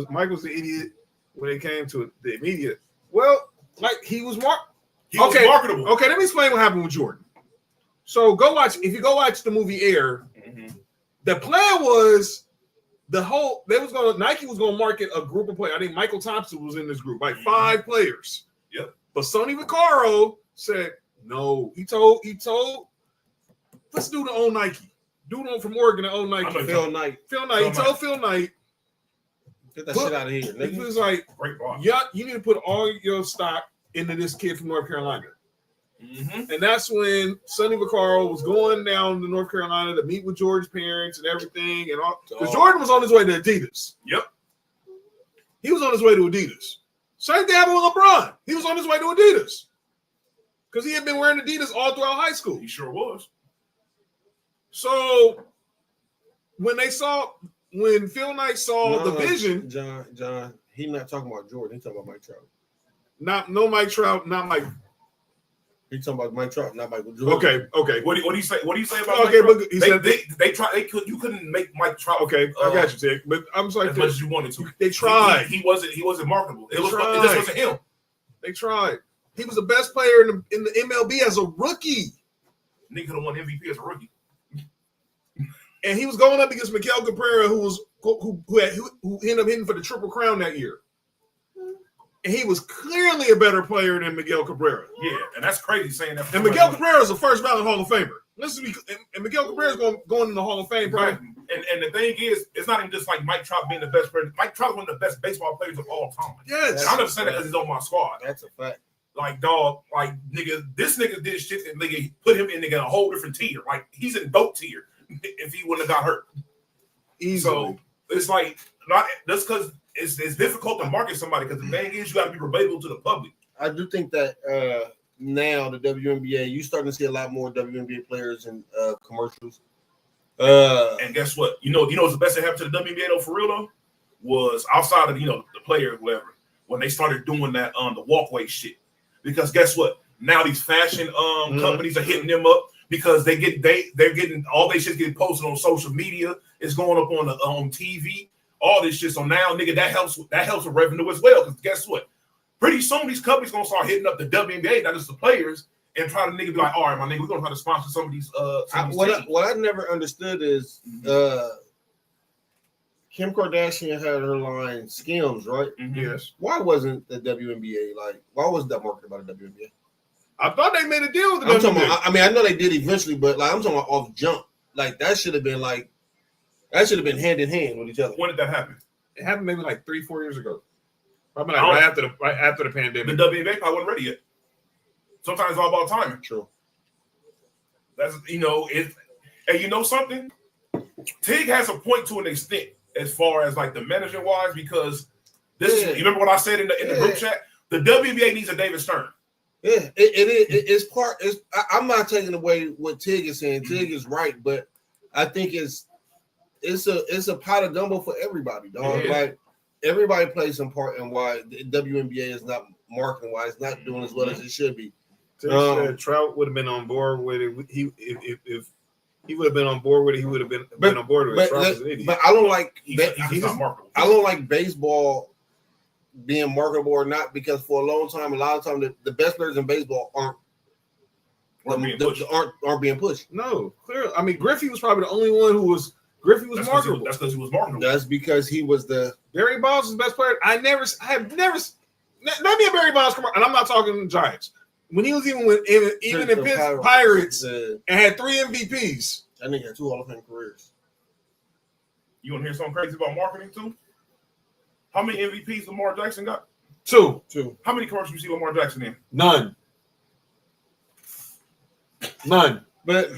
Mike was the idiot when it came to the media. Well, like he was marketable. Okay, let me explain what happened with Jordan. So if you go watch the movie Air, mm-hmm. The plan was Nike was gonna market a group of players. I think Michael Thompson was in this group, like 5 players. Yep. But Sonny Vaccaro said no. He told let's do the own Nike. Dude from Oregon to own Nike. Phil Knight. He told Phil Knight, get that shit out of here. He was like, yeah, you need to put all your stock into this kid from North Carolina. Mm-hmm. And that's when Sonny Vaccaro was going down to North Carolina to meet with George's parents and everything, and all because Jordan was on his way to Adidas. Yep, he was on his way to Adidas. Same thing happened with LeBron. He was on his way to Adidas because he had been wearing Adidas all throughout high school. He sure was. So when Phil Knight saw the vision, John, he's not talking about Jordan. He's talking about Mike Trout. Not Mike. He's talking about Mike Trout, not Michael Jordan. Okay. What do you say? What do you say about Mike Trout? But he said they tried. You couldn't make Mike Trout. Okay, I got you, Tick. But I'm sorry, as much as you wanted to. They tried. He wasn't marketable. It just wasn't him. They tried. He was the best player in the MLB as a rookie. Nigga could have won MVP as a rookie. And he was going up against Miguel Cabrera, who ended up hitting for the Triple Crown that year. And he was clearly a better player than Miguel Cabrera. Yeah, and that's crazy saying that. And Miguel Cabrera is a first ballot Hall of Famer. And Miguel Cabrera is going in the Hall of Fame, right? And the thing is, it's not even just like Mike Trout being the best player. Mike Trout is one of the best baseball players of all time. Yes, and I'm not saying that because he's on my squad. That's a fact. Like dog, like nigga, this nigga did shit and nigga put him in a whole different tier. Like he's in dope tier if he wouldn't have got hurt. Easily. So it's like not just because. It's difficult to market somebody because the thing is you got to be relatable to the public. I do think that now the WNBA, you starting to see a lot more WNBA players in commercials. And guess what? You know what's the best that happened to the WNBA though, for real though, was outside of the player whoever when they started doing that the walkway shit. Because guess what? Now these fashion companies are hitting them up because they're getting all their shit getting posted on social media. It's going up on TV. All this shit. So now, nigga, that helps with revenue as well. Because guess what? Pretty soon these companies gonna start hitting up the WNBA, not just the players, and try to nigga be like, all right, my nigga, we're gonna try to sponsor some of these. What I never understood is Kim Kardashian had her line Skims, right? Mm-hmm. Yes. Why wasn't the WNBA why wasn't that marketed by the WNBA? I thought they made a deal with the WNBA. I know they did eventually, but I'm talking about off jump. That should have been hand in hand with each other. When did that happen? It happened maybe 3-4 years ago. Probably right after the pandemic. The WNBA probably wasn't ready yet. Sometimes it's all about timing. True. That's it. And you know something? Tig has a point to an extent as far as the management wise, because you remember what I said in the group chat? The WNBA needs a David Stern. Yeah, it's part. I'm not taking away what Tig is saying. Tig is right, but I think it's a pot of gumbo for everybody, dog. Yeah. Like everybody plays some part in why the WNBA is not marketing wise, not doing as well as it should be. Tig said Trout would have been on board with it. If he would have been on board with it, he would have been on board with it. Trout was an idiot. But I don't like he's not marketable. I don't like baseball being marketable or not, because for a long time, a lot of time, the best players in baseball aren't being pushed. No, clearly. I mean, Griffey was probably the only one who was. Griffey was marketable. That's because he was marketable. That's because he was the Barry Bonds was the best player. I have never. Let me a Barry Bonds commercial, and I'm not talking Giants. When he was even in Pirates and had 3 MVPs. I think he had 2 Hall of Fame careers. You want to hear something crazy about marketing too? How many MVPs Lamar Jackson got? 2. How many commercials you see Lamar Jackson in? None. But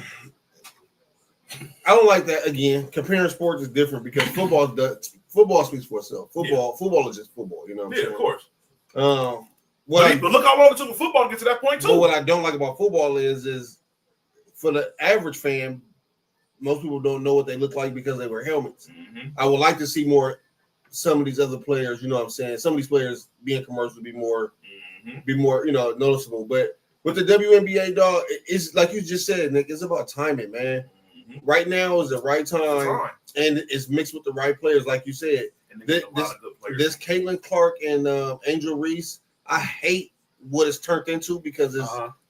I don't like that. Again, comparing sports is different because football speaks for itself. Football is just football. You know what I'm saying? Of course. But look how long it took for football to get to that point too. But what I don't like about football is for the average fan, most people don't know what they look like because they wear helmets. Mm-hmm. I would like to see some of these other players, you know what I'm saying? Some of these players being commercial be more, noticeable. But with the WNBA, dog, it's like you just said, Nick, it's about timing, man. Mm-hmm. Right now is the right time, and it's mixed with the right players, like you said. This Caitlin Clark and Angel Reese, I hate what it's turned into because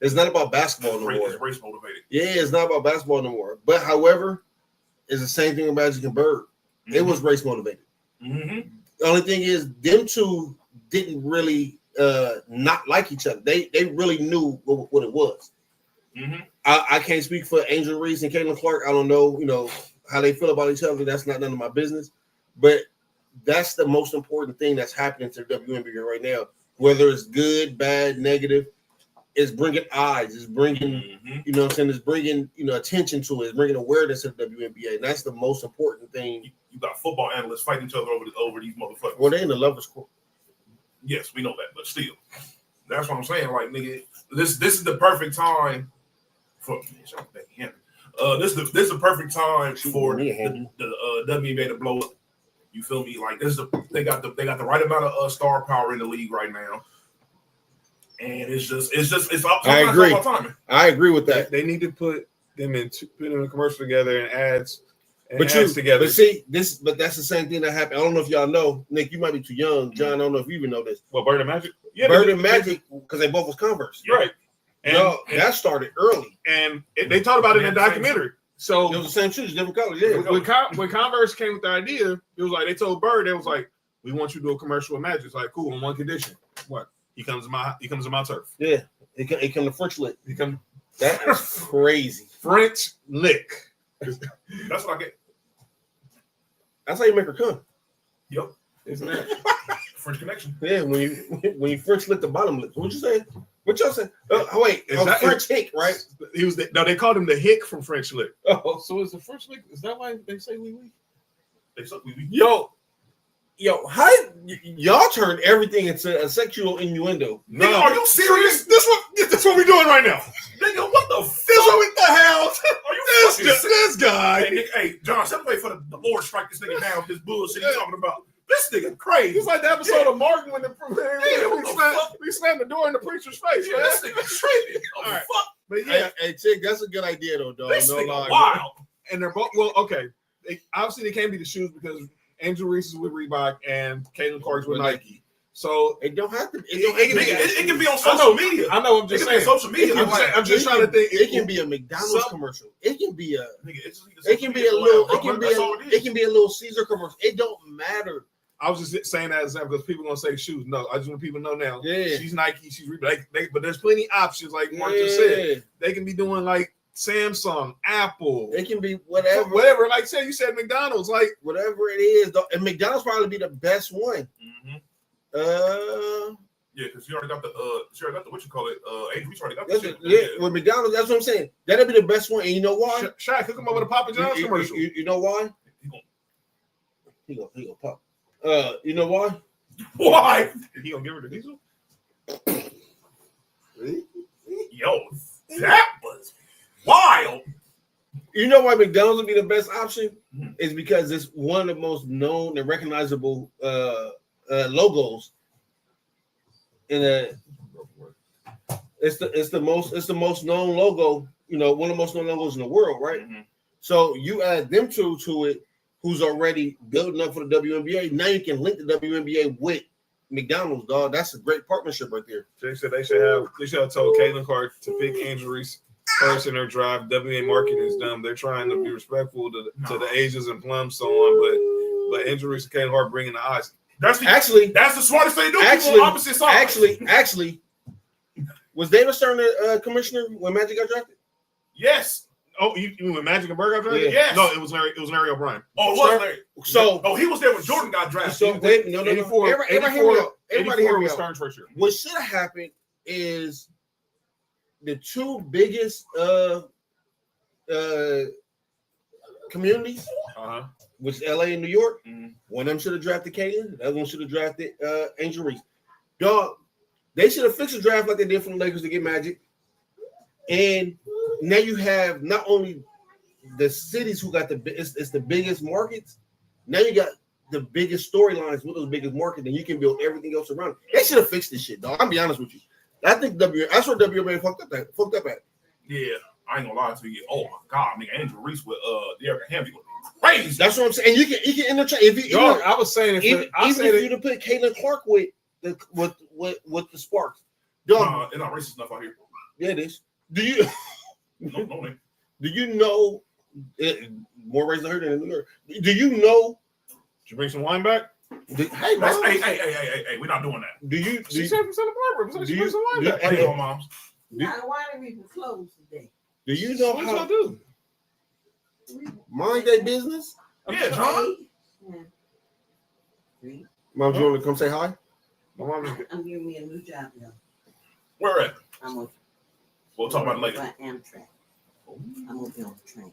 it's not about basketball no more. It's race motivated. Yeah, it's not about basketball no more. But however, it's the same thing with Magic and Bird. Mm-hmm. It was race motivated. Mm-hmm. The only thing is, them two didn't really not like each other. They really knew what it was. Mm-hmm. I can't speak for Angel Reese and Caitlin Clark. I don't know, how they feel about each other. That's not none of my business. But that's the most important thing that's happening to the WNBA right now. Whether it's good, bad, negative, it's bringing eyes. It's bringing, you know what I'm saying? It's bringing, attention to it. It's bringing awareness to the WNBA. And that's the most important thing. You got football analysts fighting each other over these motherfuckers. Well, they're in the lovers' court. Yes, we know that, but still, that's what I'm saying. Like, nigga, this is the perfect time for this is the perfect time for the WNBA to blow up. You feel me? Like they got the right amount of star power in the league right now, and it's all about timing. I agree with that. They need to put them in a commercial together and ads. Together. But that's the same thing that happened. I don't know if y'all know, Nick. You might be too young, John. I don't know if you even know this. Well, Bird and Magic. Yeah, Bird and Magic, because they both was Converse, right? And that started early, and they talked about it in the documentary. So it was the same shoes, different colors. Yeah. When Converse came with the idea, it was like they told Bird, they was like, "We want you to do a commercial with Magic." It's like, cool, on one condition. What? He comes to my turf. Yeah, he come to French Lick. That is crazy. French Lick. That's what I get. That's how you make her come. Yep. Isn't that French connection? Yeah, when you French lick the bottom lip. What you say? What y'all say? French Hick, right? They called him the Hick from French Lick. Oh, so is the French Lick? Is that why they say wee wee? They say wee wee. Yo, how y'all turned everything into a sexual innuendo? No, nigga, are you serious? This what we're doing right now. Nigga, what the fuck? What the hell? Are you this guy? Hey, John, somebody for the Lord strike this nigga down with this bullshit he's talking about. This nigga crazy. It's like the episode of Martin when we slammed the door in the preacher's face. Yeah, this nigga tripping. All right. Fuck. But yeah, hey, Chick, that's a good idea though, dog. This nigga wild. And they're both okay. Obviously, they can't be the shoes because Angel Reese is with Reebok and Caitlin Clark's with Nike. So it don't have to. It can be on social media. I know. I'm just saying. Social media. I'm just trying to think. It can be a McDonald's commercial. It can be a. It can be a little. It can be a little Caesar commercial. It don't matter. I was just saying that as because people gonna say shoes. No, I just want people to know now. Yeah, she's Nike. She's Reebok. But there's plenty options. Like Mark just said, they can be doing like Samsung, Apple. It can be whatever. Whatever. Like you said McDonald's. Like whatever it is. And McDonald's probably be the best one. Mm-hmm. Yeah, because you already got the what you call it? Angel already got the shit. Yeah, with McDonald's, that's what I'm saying. That'll be the best one. And you know why? Shaq, hook him up with a Papa John's commercial. You know why? He gonna pop. You know why? Why? He gonna give her the diesel? Yo, that was wild. You know why McDonald's would be the best option? Is because it's one of the most known and recognizable logos in a. It's the most known logo. You know, one of the most known logos in the world, right? Mm-hmm. So you add them two to it, who's already building up for the WNBA. Now you can link the WNBA with McDonald's, dog. That's a great partnership right there. They said they should have told Caitlin Clark to pick Angel Reese first in her drive. WNBA marketing is dumb. They're trying to be respectful to the ages and plums, so on. But Angel Reese and Caitlin Clark bringing the eyes. That's the smartest thing to do. People on opposite sides. Actually, was David Stern the commissioner when Magic got drafted? Yes. Oh, you mean when Magic and Bird got drafted? Yeah. Yes. No, it was Larry O'Brien. Oh, it was Larry. So, he was there when Jordan got drafted. So wait, no. Everybody hear me out. Stern's first year. What should have happened is the two biggest communities, which is LA and New York. Mm-hmm. One of them should have drafted Caitlin. The other one should have drafted Angel Reese. Dog, they should have fixed the draft like they did from the Lakers to get Magic. And now you have not only the cities who got it's the biggest markets. Now you got the biggest storylines with those biggest markets, and you can build everything else around it. They should have fixed this shit, dog. I'll be honest with you. I think that's where WNBA fucked up at. Yeah, I ain't gonna lie to you. Oh my god, nigga, Angel Reese with Erica Hamby was crazy. That's what I'm saying. And you can interchange. I was saying if you to put Caitlin Clark with the Sparks, dog. It's not racist enough out here. Yeah, it is. Do you? No. Do you know more raised than her than in New York? Do you know? Did you bring some wine back? Hey, we're not doing that. She said from Santa Barbara. She bring some wine back. Hey, moms. Now, why did we close today? Do you know what how I do? Mind their business? Yeah, John. Mom, you want to come say hi? My mom is. I'm giving me a new job now. Where at? We'll talk about it later. By Amtrak. I'm gonna be on the train.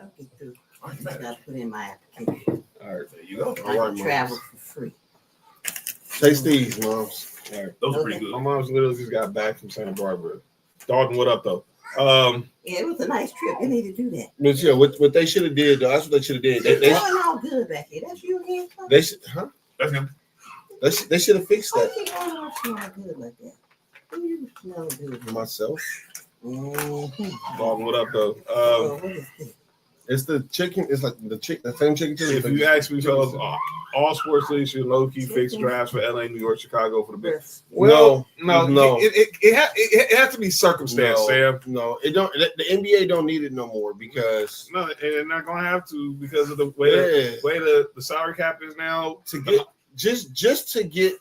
I'll get through. I gotta put in my application. All right, there you go. I can travel for free. Taste these, moms. All right, those are pretty good. My mom's literally just got back from Santa Barbara. Dalton, what up though? Yeah, it was a nice trip. They need to do that. But yeah, what they should have did, though, that's what they should have did. They going all good back here. That's you again. They should, huh? That's him. They should have fixed that. Why keep on smelling good like that? Who you smell good? Myself. Dalton, what up though? What is this? It's the chicken. It's like the same chicken. If you ask me, fellas, all sports leagues should low key fix drafts for LA, New York, Chicago for the big. No. It has to be circumstance, Sam. No, it don't. The NBA don't need it no more because they're not gonna have to because of the way the salary cap is now. To get just to get,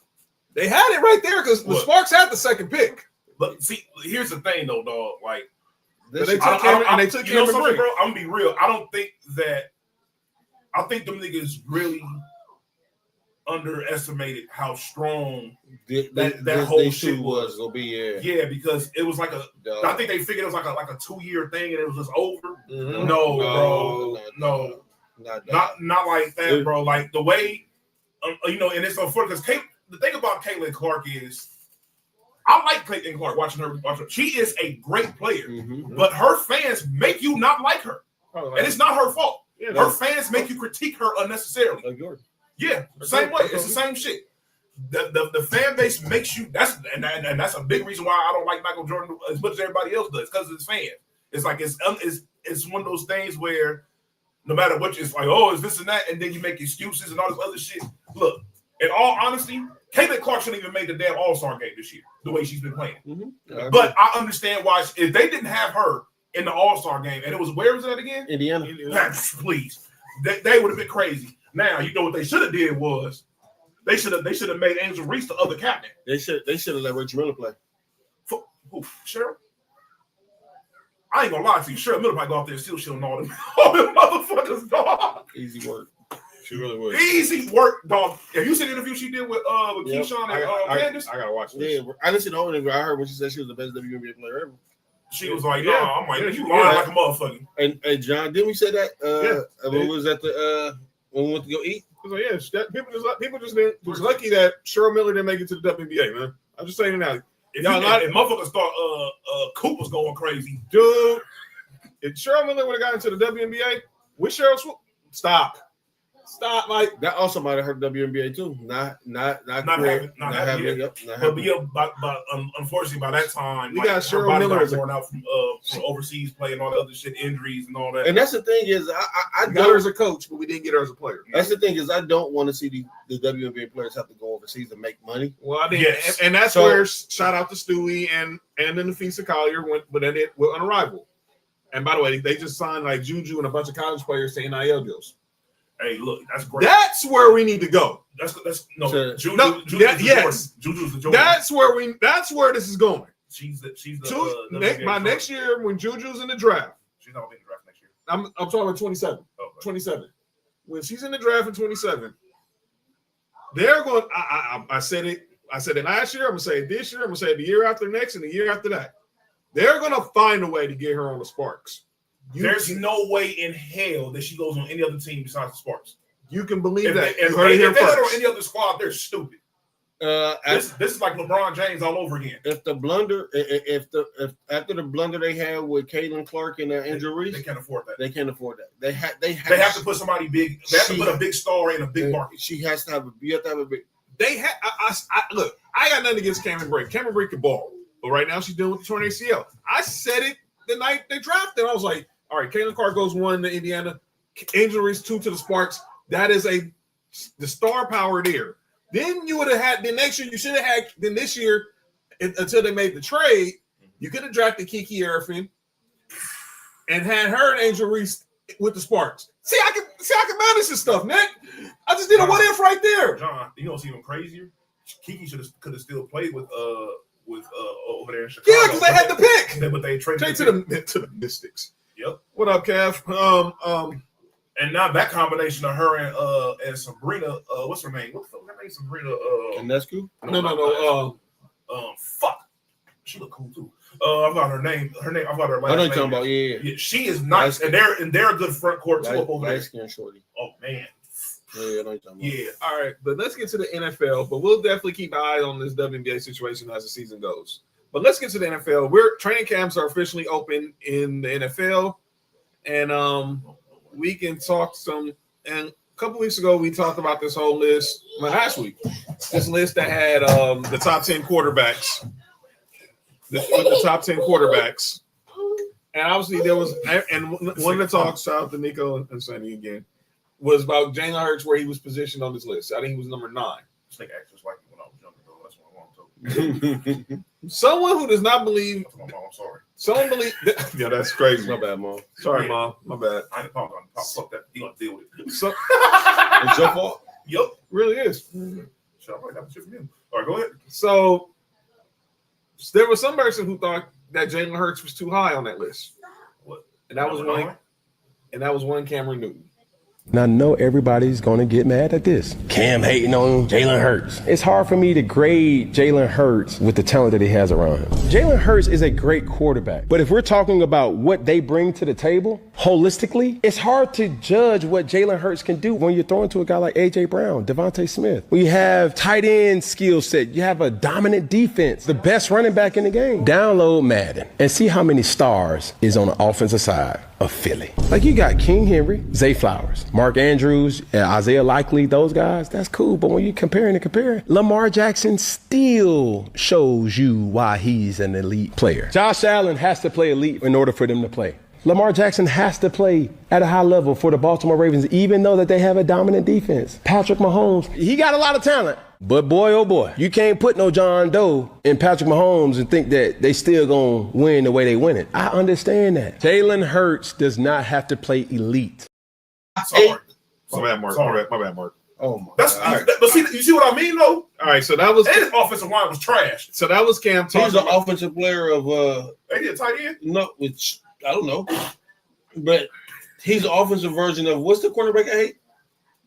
they had it right there because the Sparks had the second pick. But see, here's the thing though, dog. Like. They took Cameron Green. Bro, I'm gonna be real. I think them niggas really underestimated how strong that whole shit was. Gonna be, yeah, because it was like I think they figured it was like a 2-year thing and it was just over. Mm-hmm. No, bro, not like that, bro. Like the way, and it's unfortunate because the thing about Caitlin Clark is. I like Caitlin Clark watching her. She is a great player, but her fans make you not like her, and it's not her fault. Yeah, her fans make you critique her unnecessarily. Yeah, same way. It's the same shit. The fan base makes you. That's a big reason why I don't like Michael Jordan as much as everybody else does because of his fans. It's like it's one of those things where no matter what, it's like is this and that, and then you make excuses and all this other shit. Look, in all honesty. Caitlin Clark shouldn't even make the damn All-Star game this year, the way she's been playing. Mm-hmm. But I understand why. If they didn't have her in the All-Star game, and it was, where was that again? Indiana. Please. They would have been crazy. Now, you know what they should have did was, they should have made Angel Reese the other captain. They should have let Reggie Miller play. Who? Cheryl? I ain't gonna lie to you. Cheryl Miller might go out there and steal shit on all them motherfuckers, dog. Easy work. She really would. Easy work, dog. Have you seen the interview she did with Keyshawn and Candace? I gotta watch this. Yeah, I didn't see the whole interview. I heard when she said she was the best WNBA player ever. She was like, I'm like, you lying like a motherfucker. And John, didn't we say that? When we was at when we went to go eat? I was like, people just was lucky that Cheryl Miller didn't make it to the WNBA, man. I'm just saying it now. If motherfuckers thought Coop was going crazy, dude. If Cheryl Miller would have gotten into the WNBA with Cheryl Swoop, stop, Mike. That also might have hurt WNBA too. Not having. But unfortunately, by that time, we got Cheryl Miller worn out from overseas play and all the other shit, injuries and all that. And that's the thing is, I got her as a coach, but we didn't get her as a player. That's the thing is, I don't want to see the WNBA players have to go overseas and make money. Well, I did, yes. and that's where shout out to Stewie and then Nafisa Collier went, but then it went on arrival. And by the way, they just signed like Juju and a bunch of college players to NIL deals. Hey, look, that's great. That's where we need to go. Juju's the Jordan. That's where this is going. She's next year when Juju's in the draft. She's not in the draft next year. I'm talking about 27. Okay. 27. When she's in the draft in 27, they're going. I said it last year. I'm gonna say it this year. I'm gonna say it the year after next and the year after that. They're gonna find a way to get her on the Sparks. There's no way in hell that she goes on any other team besides the Sparks. You can believe that. If they let her on any other squad, they're stupid. This is like LeBron James all over again. If after the blunder they had with Caitlin Clark and injuries, they can't afford that. They can't afford that. They have to put somebody big. They have to put a big star in a big market. She has to have a. You have to have a big. They have. Look. I got nothing against Cameron Brake. Cameron Brake can ball, but right now she's dealing with the torn ACL. I said it the night they drafted. I was like, all right, Caitlin Clark goes 1 to Indiana, injuries 2 to the Sparks. That is the star power there. Then you would have had. Then next year you should have had. Then this year, until they made the trade, you could have drafted Kiki Erfin and had her and Angel Reese with the Sparks. See, I can manage this stuff, Nick. I just did a what if right there. John, you know what's even crazier? Kiki could have still played with over there in Chicago. Yeah, because they had the pick. But they traded to the Mystics. Yep. What up, Kev? And now that combination of her and Sabrina, what's her name? What's her name? Sabrina. Canescu? No. Fuck. She look cool too. I forgot her name. I forgot her last name. I know you're talking about. Yeah. She is nice, and they're a good front court too up over there. Shorty. Oh man. Yeah, I know you're talking about. Yeah. All right, but let's get to the NFL. But we'll definitely keep an eye on this WNBA situation as the season goes. But let's get to the NFL. Training camps are officially open in the NFL, and we can talk some. And a couple weeks ago, we talked about this whole list. Well, last week, this list that had the top 10 quarterbacks. The top 10 quarterbacks, and obviously there was. And one of the talks, shout out to Nico and Sonny again, was about Jalen Hurts, where he was positioned on this list. I think he was number 9. This nigga acts just like me when I was younger, though. That's what I want to. Someone who does not believe. That's my mom. I'm sorry. Someone believe. Yeah, that's crazy. My bad, Mom. Sorry, Mom. My bad. I ain't talking about fuck that. You gonna deal with it. So, it's your fault. Yup. Really is. Shut up. I got shit from you. All right, go ahead. So there was some person who thought that Jalen Hurts was too high on that list. What? And that was one. And that was one Cameron Newton. Now, I know everybody's going to get mad at this. Cam hating on Jalen Hurts. It's hard for me to grade Jalen Hurts with the talent that he has around him. Jalen Hurts is a great quarterback. But if we're talking about what they bring to the table, holistically, it's hard to judge what Jalen Hurts can do when you're throwing to a guy like A.J. Brown, Devontae Smith. When you have tight end skill set, you have a dominant defense, the best running back in the game. Download Madden and see how many stars is on the offensive side of Philly. Like you got King Henry, Zay Flowers, Mark Andrews, Isaiah Likely, those guys, that's cool. But when you're comparing, Lamar Jackson still shows you why he's an elite player. Josh Allen has to play elite in order for them to play. Lamar Jackson has to play at a high level for the Baltimore Ravens, even though that they have a dominant defense. Patrick Mahomes, he got a lot of talent. But boy, oh boy, you can't put no John Doe in Patrick Mahomes and think that they still gonna win the way they win it. I understand that. Jalen Hurts does not have to play elite. Sorry. My bad, Mark. My bad, Mark. Oh my God. But see, you see what I mean, though? All right, so that was. And his offensive line was trash. So that was Cam talking. He's an offensive player of. They did tight end? No, which I don't know. But he's an offensive version of what's the cornerback I hate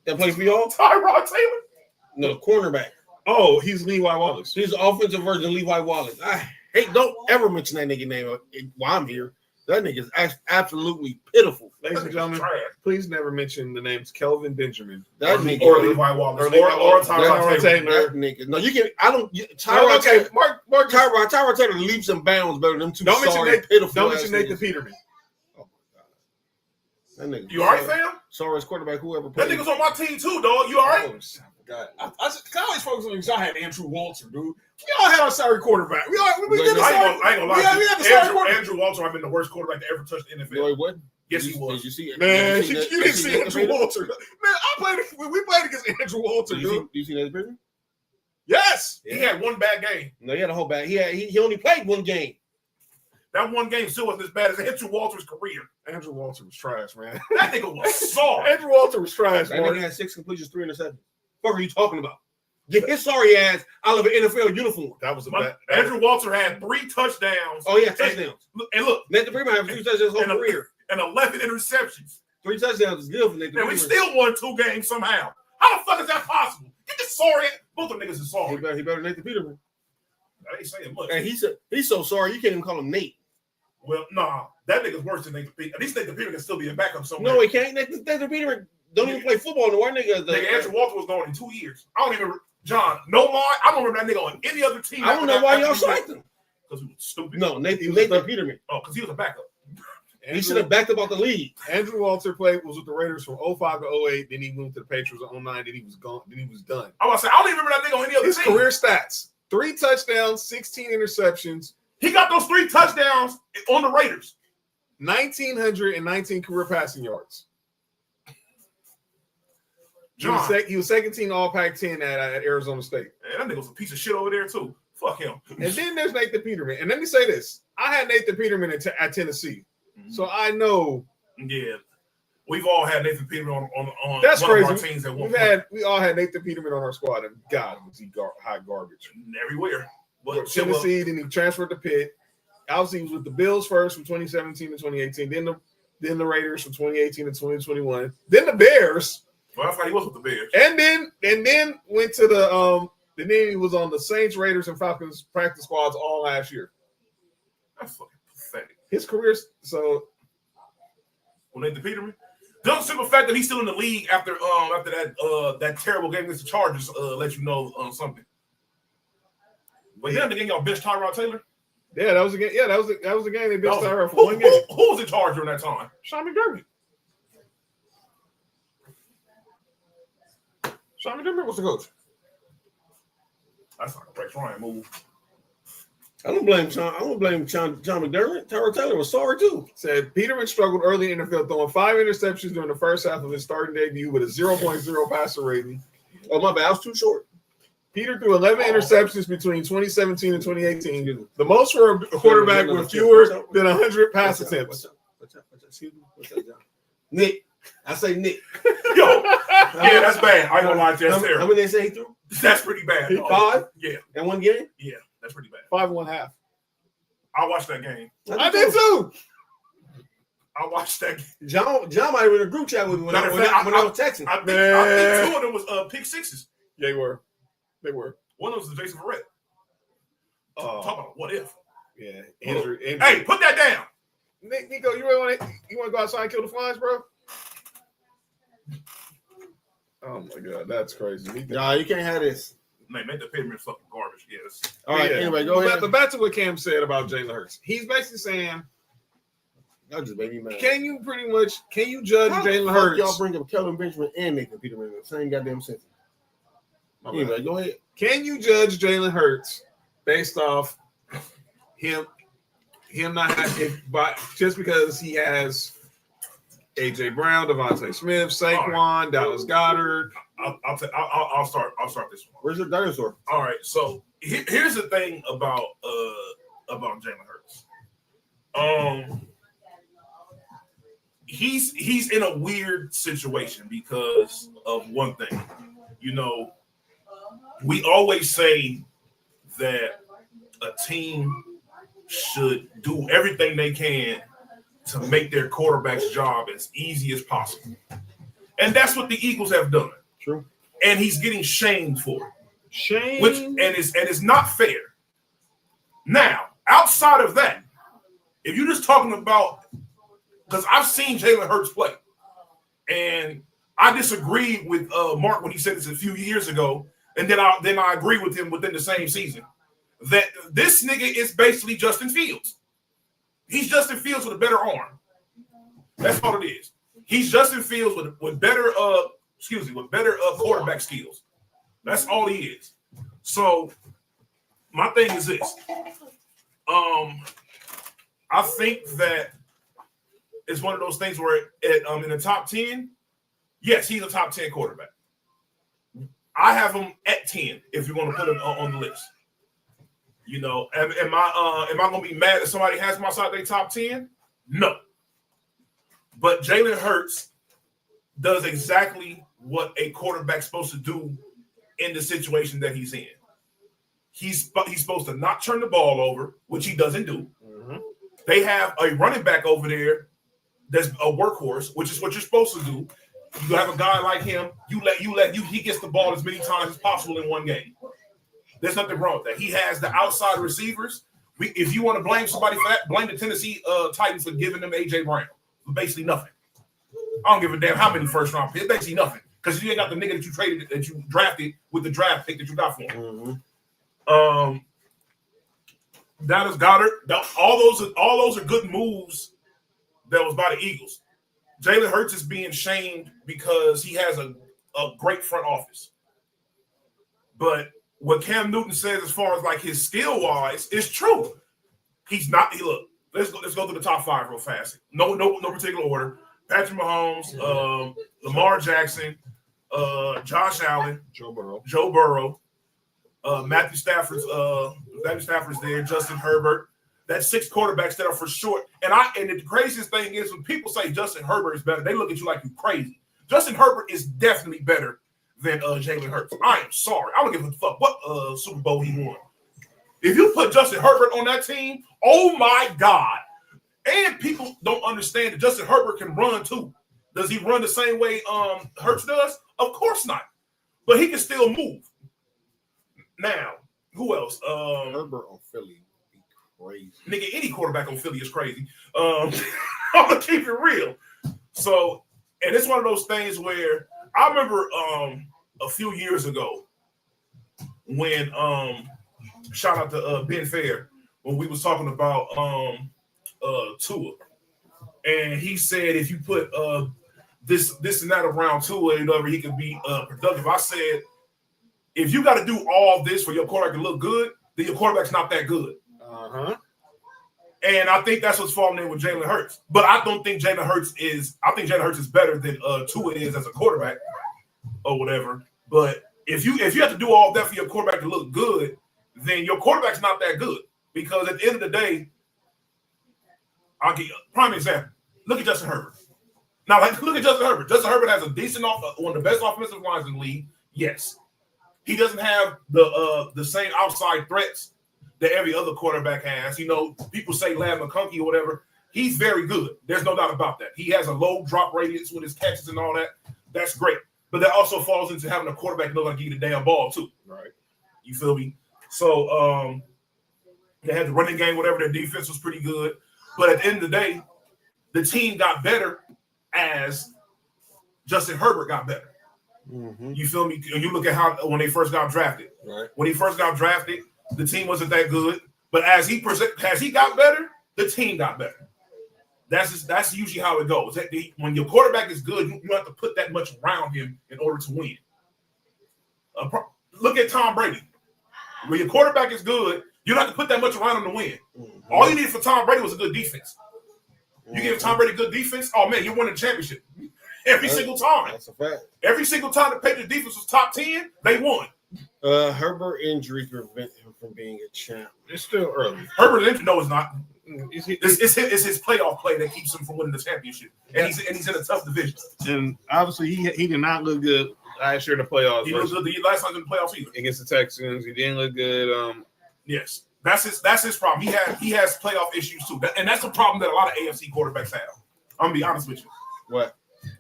that plays for y'all? Tyrod Taylor? No, cornerback. Oh, he's Levi Wallace. He's the offensive version of Levi Wallace. I hate. Don't ever mention that nigga name while I'm here. That nigga is absolutely pitiful. Ladies and gentlemen, please never mention the names Kelvin Benjamin that nigga or Levi Wallace or Tyrod Taylor. That nigga. No, you can. I don't. Tyrod Taylor. Tyrod Taylor leaps and bounds better than them two. Don't mention Nathan Peterman. Oh my god, that nigga. You alright, fam? Sorry, quarterback. Whoever. That nigga's on my team too, dog. You alright? God, I always focus on because I had Andrew Walter, dude. We all had our sorry quarterback. I ain't gonna lie. Andrew Walter might have been the worst quarterback to ever touch the NFL. No, he wasn't. Yes, he was. Did you see it? Man, you didn't see Andrew Walter. Man, we played against Andrew Walter, dude. Do you see that picture? Yes. He had one bad game. No, he had a whole bad. He only played one game. That one game still wasn't as bad as Andrew Walter's career. Andrew Walter was trash, man. That nigga was soft. Andrew Walter was trash, That nigga had 6 completions, 3 interceptions. What are you talking about? Get his sorry ass out of an NFL uniform. That was a bad. Andrew Walter had 3 touchdowns. Oh, yeah, touchdowns. And look, Nathan Peterman had 3 touchdowns his whole career. And 11 interceptions. 3 touchdowns is good for Nathan Peterman. And we still won 2 games somehow. How the fuck is that possible? Get this sorry. Both of them niggas are sorry. He better than Nathan Peterman. I ain't saying much. And he's so sorry you can't even call him Nate. Well, nah, that nigga's worse than Nathan Peterman. At least Nathan Peterman can still be a backup somewhere. No, he can't. Nathan Peterman don't even play football no more. Nigga, Andrew Walter was gone in 2 years. I don't even, John, no lie, I don't remember that nigga on any other team. I don't know why y'all signed him. Because he was stupid. No, Nathan Peterman. Oh, because he was a backup. He should have backed up out the league. Andrew Walter was with the Raiders from 05 to 08. Then he went to the Patriots in 09. Then he was gone. Then he was done. I was saying, I don't even remember that nigga on any other His team. career stats: 3 touchdowns, 16 interceptions. He got those 3 touchdowns on the Raiders. 1,919 career passing yards. John, he was second team All Pac-10 at Arizona State. Man, that nigga was a piece of shit over there too. Fuck him. And then there's Nathan Peterman. And let me say this: I had Nathan Peterman at Tennessee, so I know. Yeah, we've all had Nathan Peterman on that's one crazy. of our teams at one point. We all had Nathan Peterman on our squad, and God, was he hot garbage everywhere. But Tennessee, then he transferred to Pitt. Obviously, he was with the Bills first from 2017 to 2018. Then the Raiders from 2018 to 2021. Then the Bears. Well, I thought he was with the Bears. And then went to the and then he was on the Saints, Raiders, and Falcons practice squads all last year. That's fucking pathetic. His career, so Nathan Peterman. The simple fact that he's still in the league after that terrible game against the Chargers let you know something. But then the game y'all benched Tyrod Taylor. Yeah, that was a game. Yeah, that was a game they benched Tyrod for one game. Who was in charge during that time? Sean McDermott. Sean McDermott was the coach. That's not a Rex Ryan move. I don't blame John McDermott. Tyrod Taylor was sorry too. Said Peterman struggled early in the NFL, throwing 5 interceptions during the first half of his starting debut with a 0.0 passer rating. Oh my bad, I was too short. Peter threw 11 interceptions between 2017 and 2018, the most for a quarterback with fewer than 100 pass attempts. What's up, John? Nick. I say Nick. Yo, yeah, that's bad. I ain't gonna lie to you. That's terrible. How many they say he threw? That's pretty bad. 5? Yeah. In one game? Yeah, that's pretty bad. 5.5. I watched that game. I did too. I watched that game. John might have been in a group chat with me when I was texting. I think 2 of them was pick sixes. Yeah, they were. One of them was Jason Verrett. Talk about what if. Yeah. Hey, put that down. Nico, you really want to go outside and kill the flies, bro? Oh my God, that's crazy. Nah, you can't have this. Man, make the Peterman fucking garbage. Yes. All right. Anyway, go ahead. But back to what Cam said about Jalen Hurts. He's basically saying, "That just made me mad." Can you judge Jalen Hurts? Y'all bring up Kelvin Benjamin and Nathan Peterman in the same goddamn sentence. Anyway, go ahead. Can you judge Jalen Hurts based off him not having, just because he has AJ Brown, Devontae Smith, Saquon, Dallas Goedert? I'll start this one. Where's your dinosaur? All right, so here's the thing about Jalen Hurts. He's in a weird situation because of one thing. You know, we always say that a team should do everything they can to make their quarterback's job as easy as possible. And that's what the Eagles have done. True. And he's getting shamed for it. Shame. And it's not fair. Now, outside of that, If you're just talking about, because I've seen Jalen Hurts play, and I disagreed with Mark when he said this a few years ago, and then I agree with him within the same season that this nigga is basically Justin Fields. He's Justin Fields with a better arm. That's all it is. He's Justin Fields with better quarterback skills. That's all he is. So my thing is this. I think that it's one of those things where in the top 10, yes, he's a top 10 quarterback. I have him at 10 if you're going to put him on the list. You know, am I going to be mad if somebody has him outside their top 10? No. But Jalen Hurts does exactly what a quarterback's supposed to do in the situation that he's in. He's supposed to not turn the ball over, which he doesn't do. Mm-hmm. They have a running back over there that's a workhorse, which is what you're supposed to do. You have a guy like him. He gets the ball as many times as possible in one game. There's nothing wrong with that. He has the outside receivers. If you want to blame somebody for that, blame the Tennessee Titans for giving them A.J. Brown. Basically nothing. I don't give a damn how many first round picks. Basically nothing. Because you ain't got the nigga that you drafted with the draft pick that you got for him. Mm-hmm. Dallas Goedert. All those are good moves that was by the Eagles. Jalen Hurts is being shamed because he has a great front office. But what Cam Newton says as far as like his skill wise is true. He's not. Look, let's go through the top 5 real fast. No particular order. Patrick Mahomes, Lamar Jackson, Josh Allen, Joe Burrow, Matthew Stafford's there, Justin Herbert. That's 6 quarterbacks that are for short. And the craziest thing is when people say Justin Herbert is better, they look at you like you're crazy. Justin Herbert is definitely better than Jalen Hurts. I am sorry. I don't give a fuck what Super Bowl he won. If you put Justin Herbert on that team, oh my God. And people don't understand that Justin Herbert can run too. Does he run the same way Hurts does? Of course not. But he can still move. Now, who else? Herbert on Philly be crazy. Nigga, any quarterback on Philly is crazy. I'm gonna keep it real. So, and it's one of those things where I remember a few years ago when shout out to Ben Fair when we was talking about Tua, and he said if you put this and that around Tua, whatever, he could be productive. I said if you got to do all this for your quarterback to look good, then your quarterback's not that good. And I think that's what's falling in with Jalen Hurts. But I don't think Jalen Hurts is. I think Jalen Hurts is better than Tua is as a quarterback or whatever. But if you have to do all that for your quarterback to look good, then your quarterback's not that good. Because at the end of the day, I'll give you a prime example. Look at Justin Herbert. Now, look at Justin Herbert. Justin Herbert has a decent one of the best offensive lines in the league. Yes. He doesn't have the same outside threats that every other quarterback has. You know, people say Lad McConkey or whatever. He's very good. There's no doubt about that. He has a low drop radius with his catches and all that. That's great. But that also falls into having a quarterback that knows how to give you the damn ball, too. Right. You feel me? So, they had the running game, whatever. Their defense was pretty good. But at the end of the day, the team got better as Justin Herbert got better. Mm-hmm. You feel me? You look at how when they first got drafted. Right. When he first got drafted, the team wasn't that good. But as he got better, the team got better. That's usually how it goes. When your quarterback is good, you have to put that much around him in order to win. Look at Tom Brady. When your quarterback is good, you don't have to put that much around him to win. Mm-hmm. All you needed for Tom Brady was a good defense. You give Tom Brady good defense, oh man, you won the championship. Every single time. That's a fact. Every single time the Patriots defense was top 10, they won. Herbert injury prevent him from being a champ. It's still early. Herbert injury, no, it's not. It's his playoff play that keeps him from winning the championship, and he's in a tough division. And obviously, he did not look good last year in the playoffs. He looked good the last time in the playoffs either against the Texans. He didn't look good. Yes, that's his problem. He has playoff issues too, and that's a problem that a lot of AFC quarterbacks have. I'm gonna be honest with you. What?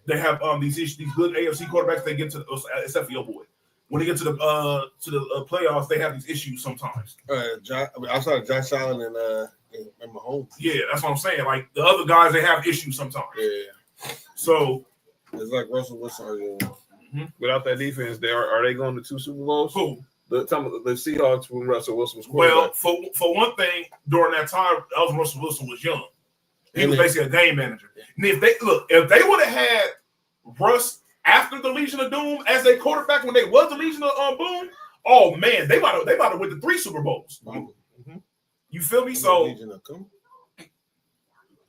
They have these good AFC quarterbacks. They get to, except for your boy. when they get to the playoffs, they have these issues sometimes. Outside of Josh Allen and Mahomes. Yeah, that's what I'm saying. Like the other guys, they have issues sometimes. Yeah. So it's like Russell Wilson. Without that defense, are they going to 2 Super Bowls? Who? The Seahawks when Russell Wilson was quarterback. Well, for one thing, during that time, Russell Wilson was young. He was basically a game manager. And if they would have had Russ after the Legion of Doom as their quarterback when they was the Legion of Boom, oh man, they might have went to 3 Super Bowls. Mm-hmm. You feel me? So Legion of Doom.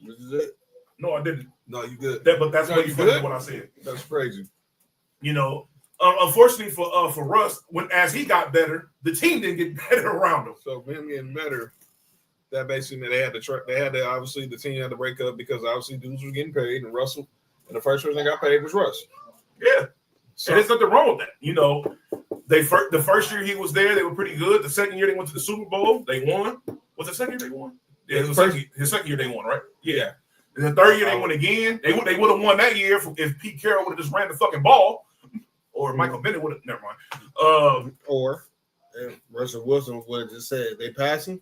This is it. No, I didn't. No, you good. But that's what you feel what I said. That's crazy. You know, unfortunately for Russ, as he got better, the team didn't get better around him. So him getting better, that basically they had to obviously the team had to break up because obviously dudes were getting paid and Russell and the first person that got paid was Russ. Yeah. So, and there's nothing wrong with that. You know, the first year he was there, they were pretty good. The second year they went to the Super Bowl, they won. Was the second year they won? Yeah, his second year they won, right? Yeah. And the third year they won again. They would have won that year if Pete Carroll would have just ran the fucking ball, or Michael Bennett would have. Never mind. Or if Russell Wilson would have just said they passing.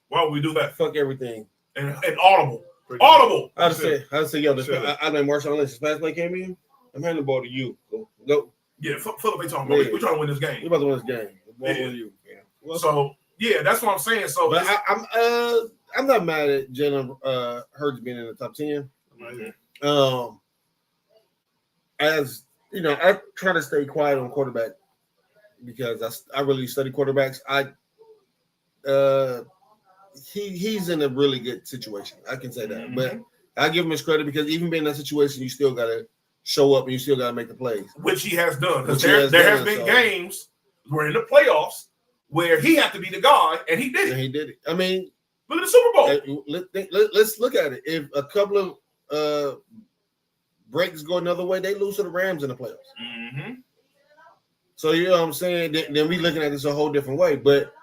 Why would we do that? Fuck everything. And audible. Audible. I'd say, yo, I know Marshall Lynch's pass play came in. I'm handing the ball to you. Go. Yeah, Philip, they talking about. We're trying to win this game. We're about to win this game. The ball to you. Yeah. Well, so yeah, that's what I'm saying. So but I'm not mad at Jalen Hurts being in the top 10. As you know, I try to stay quiet on quarterback because I really study quarterbacks. He's in a really good situation. I can say that, but I give him his credit because even being in that situation, you still gotta show up and you still gotta make the plays, which he has done. Because there has been games where in the playoffs where he had to be the guy, and he did it. And he did it. I mean, look at the Super Bowl. Let's look at it. If a couple of breaks go another way, they lose to the Rams in the playoffs. Mm-hmm. So you know what I'm saying? Then we looking at this a whole different way. But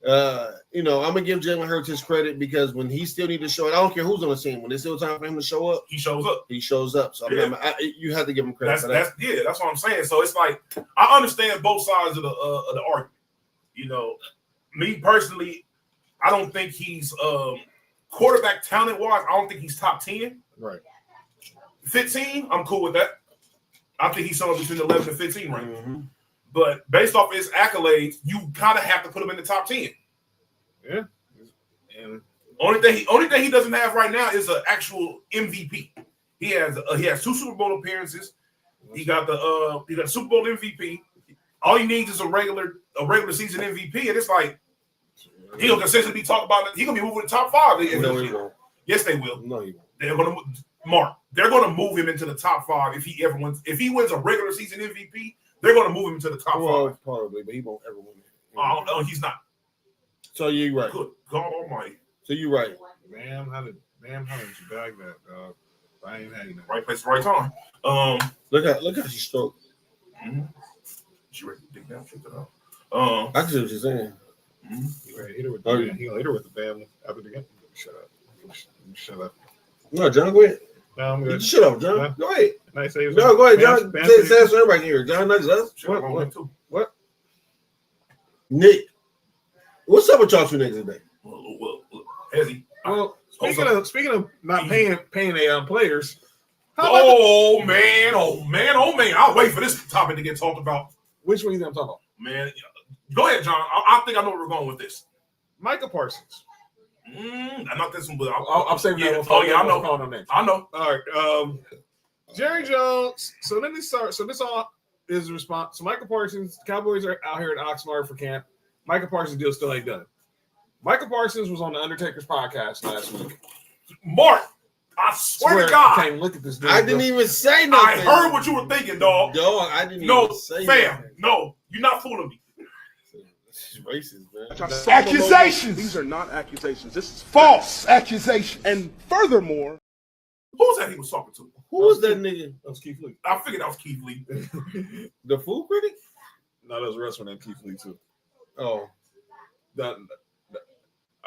I'm gonna give Jalen Hurts his credit because when he still need to show it, I don't care who's on the team. When it's still time for him to show up, he shows up. He shows up. So you have to give him credit for that. That's what I'm saying. So it's like I understand both sides of the argument. You know, me personally, I don't think he's quarterback talent wise. I don't think he's top 10. Right. 15, I'm cool with that. I think he's somewhere between 11 and 15 range. Mm-hmm. But based off his accolades, you kind of have to put him in the top 10. Yeah. And only thing he doesn't have right now is an actual MVP. He has 2 Super Bowl appearances. He got the Super Bowl MVP. All he needs is a regular season MVP, and it's like he gonna consistently be talking about it. He gonna be moving to the top 5. No, he won't. Yes, they will. No, he won't. They're gonna move him into the top 5 if he ever wins. If he wins a regular season MVP, they're gonna move him into the top 5. Probably, but he won't ever win it. Oh, he's not. So you're right. Good God Almighty. So you're right. Bam, how did you bag that, dog? I ain't had that. Right place, right time. Look how she stroked. Mm-hmm. She ready to dig down, check it out. I see what you're saying. Mm-hmm. He gonna hit her with the bam after the game. Shut up. No, John, go ahead. No, I'm good. Shut up, John. Go ahead. No, go ahead, John. Say so everybody can hear. John, not just us. What? Nick, what's up with y'all 2 niggas today? Well, Hezzy. Well, speaking of not paying players. Oh man! I'll wait for this topic to get talked about. Which one you think I'm talking about? Man, go ahead, John. I think I know where we're going with this. Micah Parsons. Not this one, but I'm saving that one. Oh yeah, I know. I know. All right. Jerry Jones. So let me start. So this all is a response. So Micah Parsons, Cowboys are out here at Oxnard for camp. Micah Parsons deal still ain't done. Micah Parsons was on the Undertaker's podcast last week. Mark, I swear to God, I can't look at this dude. I didn't even say nothing. I heard what you were thinking, dog. Dog, I didn't even say nothing. No, you're not fooling me. This is racist, man. Accusations. These are not accusations. This is false accusations. And furthermore, who was that he was talking to? Who was that nigga? That was Keith Lee. I figured that was Keith Lee. The food critic? No, that was a wrestler named Keith Lee too. Oh.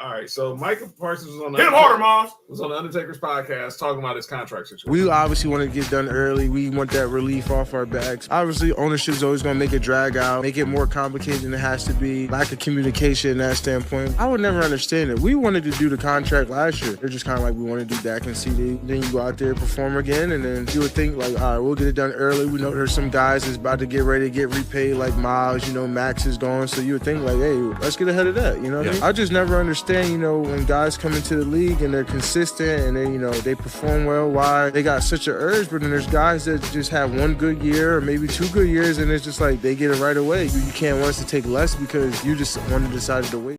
All right, so Michael Parsons was on the Hit him harder, Moms. Was on the Undertaker's podcast talking about his contract situation. We obviously want to get done early. We want that relief off our backs. Obviously, ownership is always going to make it drag out, make it more complicated than it has to be. Lack of communication in that standpoint. I would never understand it. We wanted to do the contract last year. They're just kind of like, we want to do Dak and CD. Then you go out there, perform again, and then you would think like, all right, we'll get it done early. We know there's some guys that's about to get ready to get repaid, like Miles, Max is gone. So you would think like, hey, let's get ahead of that, I just never understand, when guys come into the league and they're consistent and they perform well, why they got such an urge, but then there's guys that just have one good year or maybe 2 good years and it's just like they get it right away. You can't want us to take less because you just decided to wait.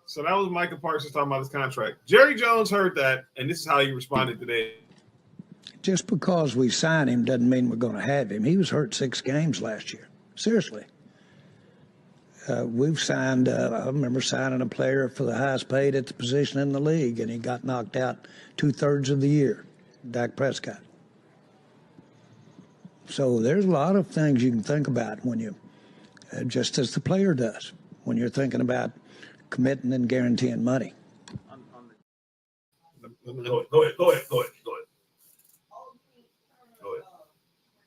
So that was Michael Parsons talking about his contract. Jerry Jones heard that, and this is how he responded today. Just because we sign him doesn't mean we're going to have him. He was hurt 6 games last year. Seriously. We've signed, I remember signing a player for the highest paid at the position in the league, and he got knocked out 2/3 of the year, Dak Prescott. So there's a lot of things you can think about when you, just as the player does, when you're thinking about committing and guaranteeing money. Go ahead.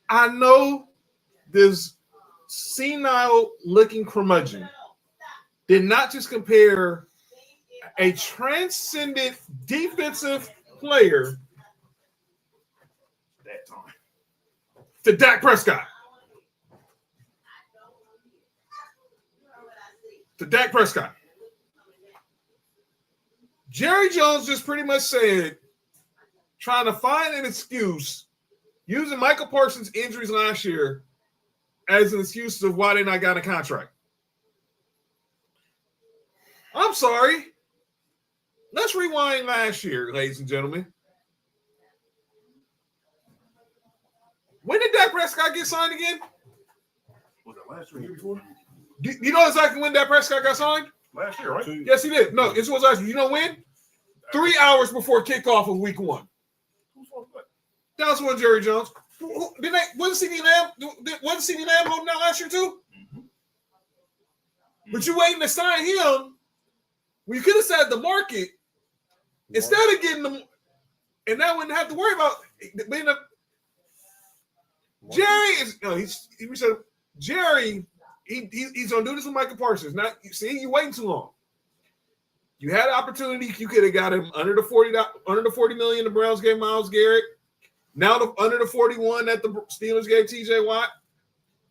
I know this senile-looking curmudgeon did not just compare a transcendent defensive player That time. to Dak Prescott. Jerry Jones just pretty much said, trying to find an excuse, using Michael Parsons' injuries last year as an excuse of why they not got a contract. I'm sorry. Let's rewind last year, ladies and gentlemen. When did Dak Prescott get signed again? Was it last year before? Do you know exactly when Dak Prescott got signed? Last year, right? Yes, he did. No, it was last year. You know when? 3 hours before kickoff of week 1. That was when Jerry Jones. Wasn't CD Lamb holding out last year too? Mm-hmm. But you waiting to sign him when you could have said the market instead of getting them, and that wouldn't have to worry about being a. Jerry is Jerry. He's gonna do this with Michael Parsons. Not you waiting too long. You had an opportunity. You could have got him under the 40 million. The Browns gave Myles Garrett. Now under the 41 that the Steelers gave TJ Watt,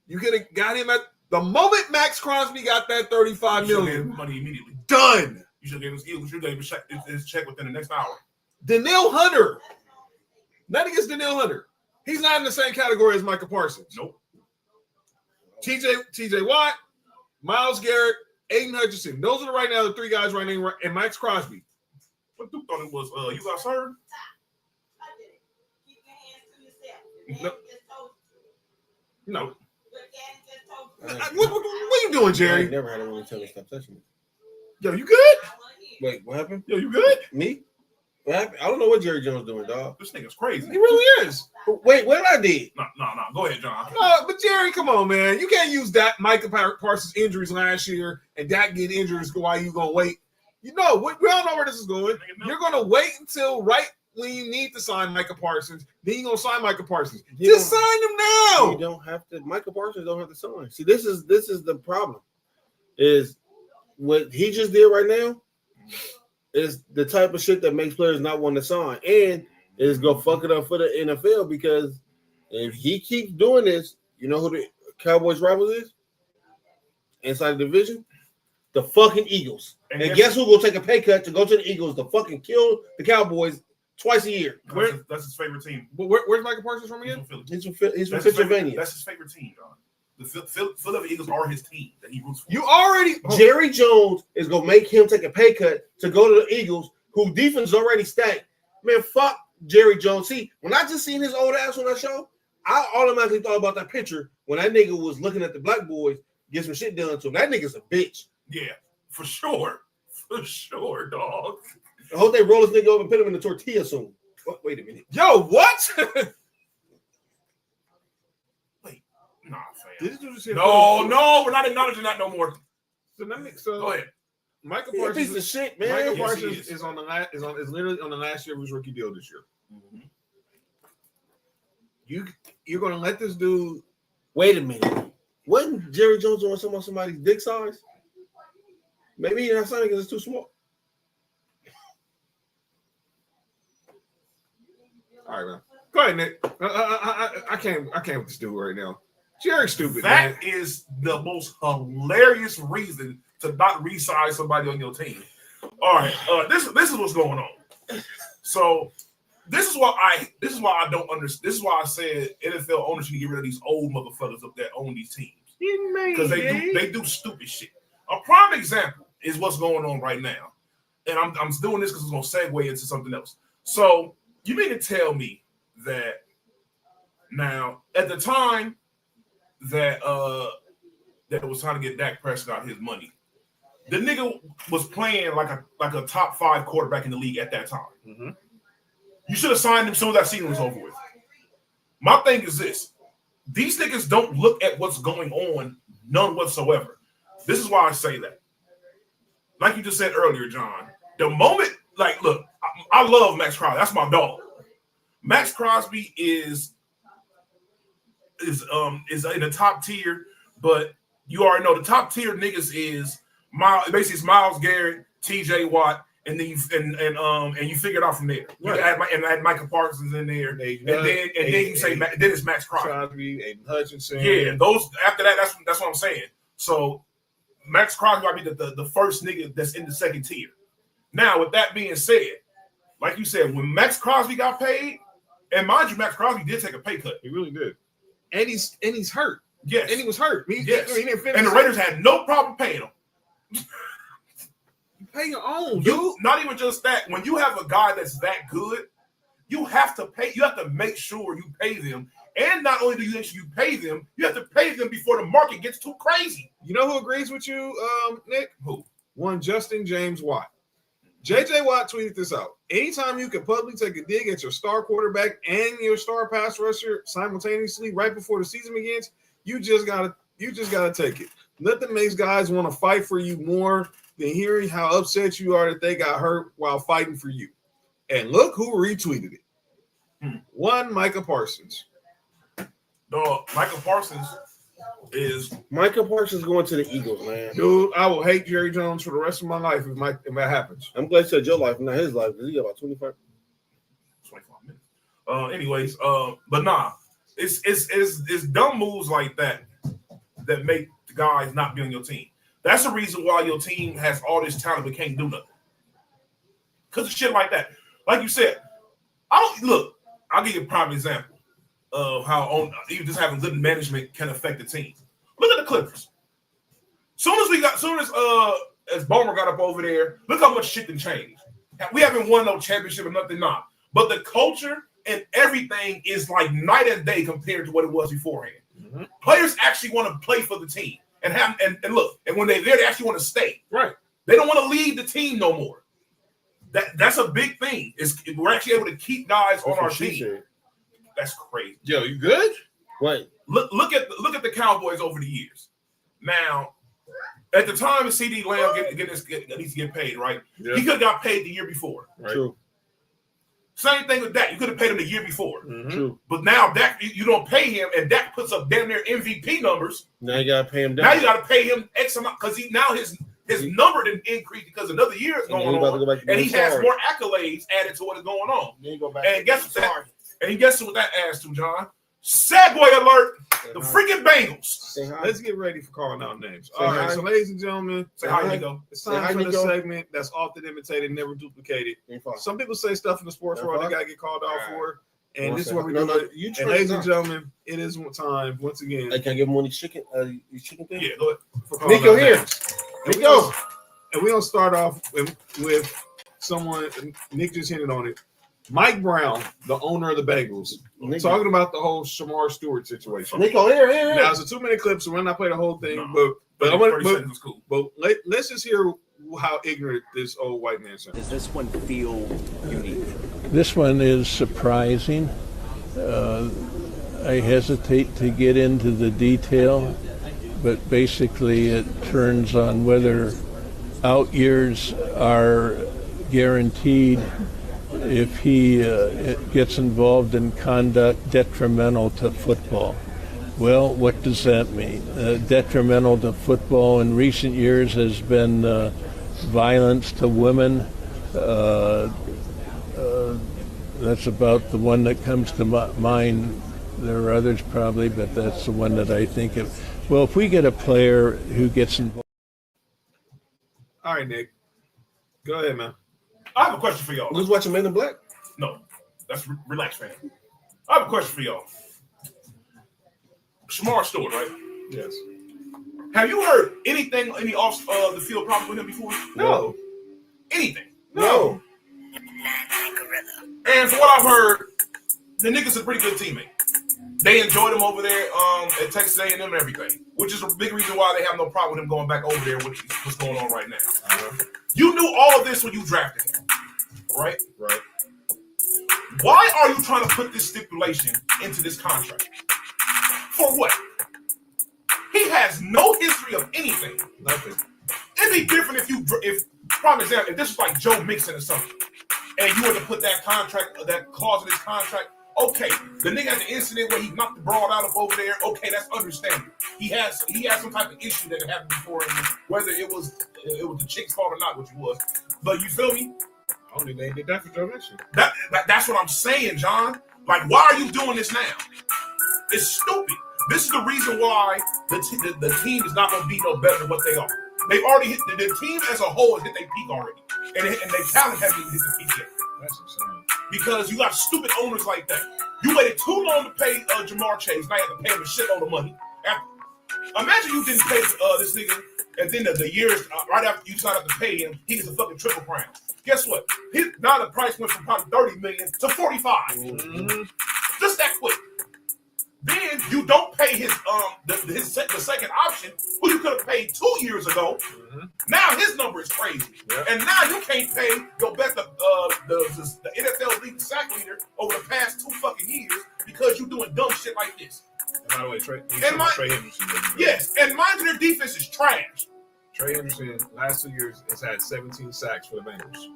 you could have got him at the moment Max Crosby got that $35 million. Money immediately. Done. You should have gave him his check within the next hour. Danielle Hunter. Nothing against Danielle Hunter. He's not in the same category as Michael Parsons. Nope. TJ Watt, Myles Garrett, Aiden Hutchinson. Those are right now the 3 guys right now, and Max Crosby. What Duke thought it was? You got served? No. What are you doing, Jerry? I never had a woman tell me stop touching me. Yo, you good? Wait, what happened? Yo, you good? Me? What happened? I don't know what Jerry Jones doing, dog. This nigga's crazy. He really is. Wait, what did I did? No. Go ahead, John. No, but Jerry, come on, man. You can't use that Michael Parsons' injuries last year and Dak getting injuries. Why you gonna wait? We all know where this is going. You're gonna wait until right when you need to sign Michael Parsons. Then you're gonna sign Michael Parsons. Just sign him now. You don't have to. Michael Parsons don't have to sign. See, this is the problem. Is what he just did right now is the type of shit that makes players not want to sign, and is gonna fuck it up for the NFL because if he keeps doing this, you know who the Cowboys rivals is inside the division? The fucking Eagles. And guess who will take a pay cut to go to the Eagles to fucking kill the Cowboys twice a year? That's his favorite team. Where's Michael Parsons from again? He's from Pennsylvania. That's his favorite team, John. The Philadelphia Eagles are his team that he roots for. Jerry Jones is gonna make him take a pay cut to go to the Eagles, who defense is already stacked. Man, fuck Jerry Jones. See, when I just seen his old ass on that show, I automatically thought about that picture when that nigga was looking at the black boys get some shit done to him. That nigga's a bitch. Yeah, for sure, dog. I hope they roll this nigga over and put him in the tortilla soon. Wait a minute. Yo, what? Wait, nah, fam. Did you just no, we're not acknowledging that no more. So go ahead. Michael He's a Parsons piece of shit, man. Michael Yes, Parsons he is. is literally on the last year of his rookie deal this year. Mhm. You're gonna let this dude. Wait a minute. Wasn't Jerry Jones on somebody's dick size? Maybe he's not signing because it's too small. All right, man. Go ahead, Nick. I can't with this dude right now. Jerry's stupid. That man. is the most hilarious reason to not re-sign somebody on your team. All right, this is what's going on. So this is why I don't understand. This is why I said NFL owners should get rid of these old motherfuckers up that own these teams because they do stupid shit. A prime example is what's going on right now, and I'm doing this because it's going to segue into something else. So you mean to tell me that now at the time that it was trying to get Dak Prescott his money, the nigga was playing like a top 5 quarterback in the league at that time. Mm-hmm. You should have signed him as soon as that season was over with. My thing is this: these niggas don't look at what's going on, none whatsoever. This is why I say that. Like you just said earlier, John, the moment, like, look, I love Max Crosby. That's my dog. Max Crosby is in the top tier, but you already know the top tier niggas is basically it's Myles Garrett, TJ Watt, and then you figure it out from there. You can add Michael Parsons in there, and then you say then it's Max Crosby, Aiden Hutchinson. Yeah, those after that, that's what I'm saying. So Max Crosby might be the first nigga that's in the second tier. Now, with that being said, like you said, when Max Crosby got paid, and mind you, Max Crosby did take a pay cut. He really did. And he's hurt. Yes. And he was hurt. Yes. He didn't finish. And the Raiders had no problem paying him. You pay your own, dude. You not even just that. When you have a guy that's that good, you have to pay. You have to make sure you pay them. And not only do you make sure you pay them, you have to pay them before the market gets too crazy. You know who agrees with you, Nick? Who? One Justin James Watt. JJ Watt tweeted this out. Anytime you can publicly take a dig at your star quarterback and your star pass rusher simultaneously right before the season begins, you just gotta take it. Nothing makes guys want to fight for you more than hearing how upset you are that they got hurt while fighting for you. And look who retweeted it. One Micah Parsons. Dog, Michael Parsons going to the Eagles, man. Dude, I will hate Jerry Jones for the rest of my life if that happens. I'm glad you said your life, not his life, because he got about 25 minutes. Anyways, but nah, it's dumb moves like that make the guys not be on your team. That's the reason why your team has all this talent but can't do nothing. Because of shit like that. Like you said, I'll give you a prime example of how even just having good management can affect the team. Look at the Clippers. Soon as Ballmer got up over there, look how much shit can change. We haven't won no championship or nothing, not. But the culture and everything is like night and day compared to what it was beforehand. Mm-hmm. Players actually want to play for the team and when they're there, they actually want to stay. Right. They don't want to leave the team no more. That's a big thing. We're actually able to keep guys on our team. That's crazy. Yo, you good? Wait. Look at the Cowboys over the years. Now, at the time of CD Lamb needs to get paid, right? Yeah. He could have got paid the year before. Right. True. Same thing with Dak. You could have paid him the year before. Mm-hmm. True. But now Dak, you don't pay him, and Dak puts up damn near MVP numbers. Now you gotta pay him down. Now you gotta pay him X amount because his number didn't increase because another year is going on, and he has more accolades added to what is going on. And guess what that adds to, John? Segue alert! The freaking Bengals. Let's get ready for calling out names. All right, so ladies and gentlemen, say hi, Nico. It's time for the segment that's often imitated, never duplicated. Some people say stuff in the sports world they gotta get called out for, and this is what we do. And ladies and gentlemen, it is time once again. I can I give him one of these chicken things. Yeah, go ahead. Nico here. Nico. And we're gonna start off with someone. Nick just hinted on it. Mike Brown, the owner of the Bengals, talking about the whole Shamar Stewart situation. Nico, here. Now, it's a 2-minute clip, so we're not playing the whole thing, but let's just hear how ignorant this old white man sounds. Does this one feel unique? This one is surprising. I hesitate to get into the detail, but basically it turns on whether out years are guaranteed if he gets involved in conduct detrimental to football. Well, what does that mean? Detrimental to football in recent years has been violence to women. That's about the one that comes to mind. There are others probably, but that's the one that I think of. Well, if we get a player who gets involved. All right, Nick. Go ahead, man. I have a question for y'all. Who's watching Men in Black? No, that's relax, man. I have a question for y'all. Shamar Stewart, right? Yes. Have you heard anything, any off the field problem with him before? No. Anything? No. And from what I've heard, the nigga's a pretty good teammate. They enjoyed him over there at Texas A&M and everything, which is a big reason why they have no problem with him going back over there, which is what's going on right now. Uh-huh. You knew all of this when you drafted him, right? Right. Why are you trying to put this stipulation into this contract? For what? He has no history of anything. Nothing. It'd be different if prime example, if this was like Joe Mixon or something, and you were to put that clause in his contract. Okay, the nigga had the incident where he knocked the broad out of over there. Okay, that's understandable. He has some type of issue that had happened before, and whether it was the chick's fault or not, which it was. But you feel me? I don't think they did that for Joe Mixon. That's what I'm saying, John. Like, why are you doing this now? It's stupid. This is the reason why the team is not going to be no better than what they are. They've already hit the team as a whole has hit their peak already, and their talent hasn't even hit the peak yet. That's insane. Because you got stupid owners like that. You waited too long to pay Jamar Chase. Now you have to pay him a shitload of money. Imagine you didn't pay this nigga, and then the years right after you decided to pay him, he gets a fucking triple crown. Guess what? Now the price went from probably $30 million to $45. Mm-hmm. Just that quick. Then you don't pay his the second option, who you could have paid 2 years ago. Mm-hmm. Now his number is crazy, and now you can't pay your best the NFL league sack leader over the past 2 fucking years because you doing dumb shit like this. And by the way, Trey Henderson. Yes, and mind you, their defense is trash. Trey Henderson, last 2 years, has had 17 sacks for the Bengals.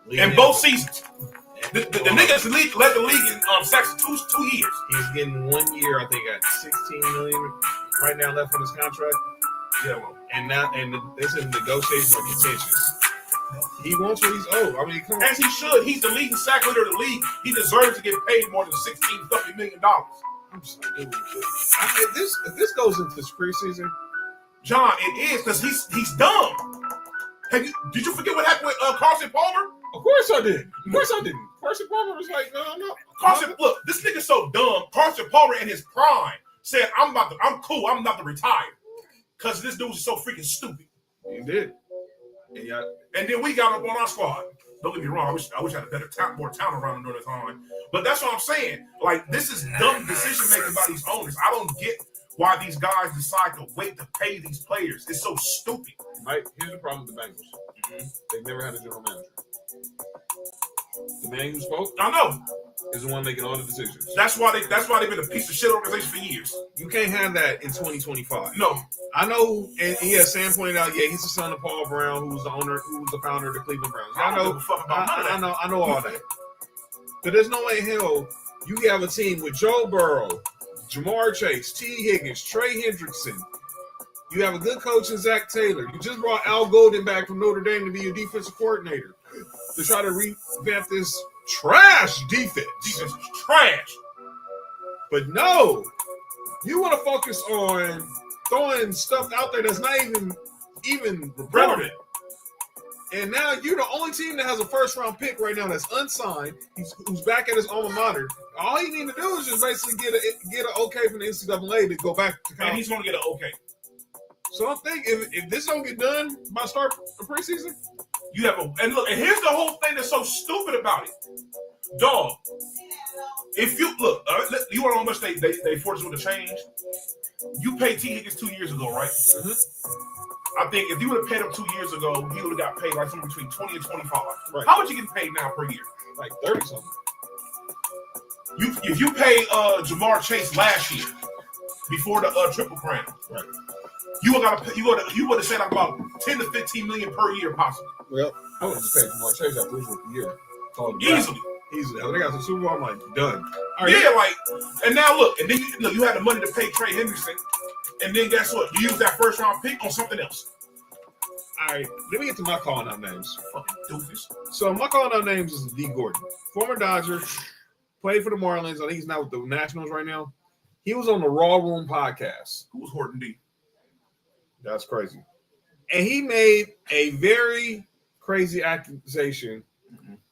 In both seasons. The niggas led the league in sacks 2 years. He's getting 1 year, I think, at $16 million right now left on his contract. Yeah, well, they said negotiations are contentious. He wants what he's owed. I mean, come on. As he should. He's the leading sack leader of the league. He deserves to get paid more than $16 million. I'm sorry, dude. If this goes into this preseason, John, it is because he's dumb. Did you forget what happened with Carson Palmer? Of course I did. Of course I didn't. Carson Palmer was like, no. Carson, look, this nigga's so dumb. Carson Palmer in his prime said, I'm cool. I'm about to retire because this dude is so freaking stupid. He did. And then we got him on our squad. Don't get me wrong. I wish I had a better more talent around him during this time. But that's what I'm saying. Like, this is dumb decision making by these owners. I don't get why these guys decide to wait to pay these players. It's so stupid. Mike, here's the problem with the Bengals. Mm-hmm. They've never had a general manager. The man who spoke, I know, is the one making all the decisions. That's why they've been a piece of shit organization for years. You can't have that in 2025. No, I know, and Sam pointed out, he's the son of Paul Brown, who was the founder of the Cleveland Browns. I know all that. But there's no way in hell you have a team with Joe Burrow, Jamar Chase, T. Higgins, Trey Hendrickson. You have a good coach in Zach Taylor. You just brought Al Golden back from Notre Dame to be your defensive coordinator to try to revamp this trash defense. Defense is trash. But no, you want to focus on throwing stuff out there that's not even relevant. And now you're the only team that has a first-round pick right now that's unsigned, who's back at his alma mater. All you need to do is just basically get an okay from the NCAA to go back to college. And he's going to get an okay. So I think if this don't get done by start of preseason, you have and here's the whole thing that's so stupid about it, dog. If you look, you want to know how much they forced him to change. You paid T. Higgins 2 years ago, right? Mm-hmm. I think if you would have paid him 2 years ago, he would have got paid like somewhere between 20 and 25. Right. How much you getting paid now per year? Like 30 something. If you pay Jamar Chase last year before the triple crown, right? You would have said about 10 to 15 million per year, possibly. Yep. I would just pay Jamar Chase after this rookie year. Easily. When they got the Super Bowl, I'm like, done. Right. Yeah, and now look, and then you have the money to pay Trey Henderson, and then guess what? You use that first round pick on something else. All right, let me get to my calling out names. Fucking doofus. So my calling out names is D. Gordon, former Dodger, played for the Marlins. I think he's now with the Nationals right now. He was on the Raw Room podcast. Who was Horton D? That's crazy. And he made a very crazy accusation.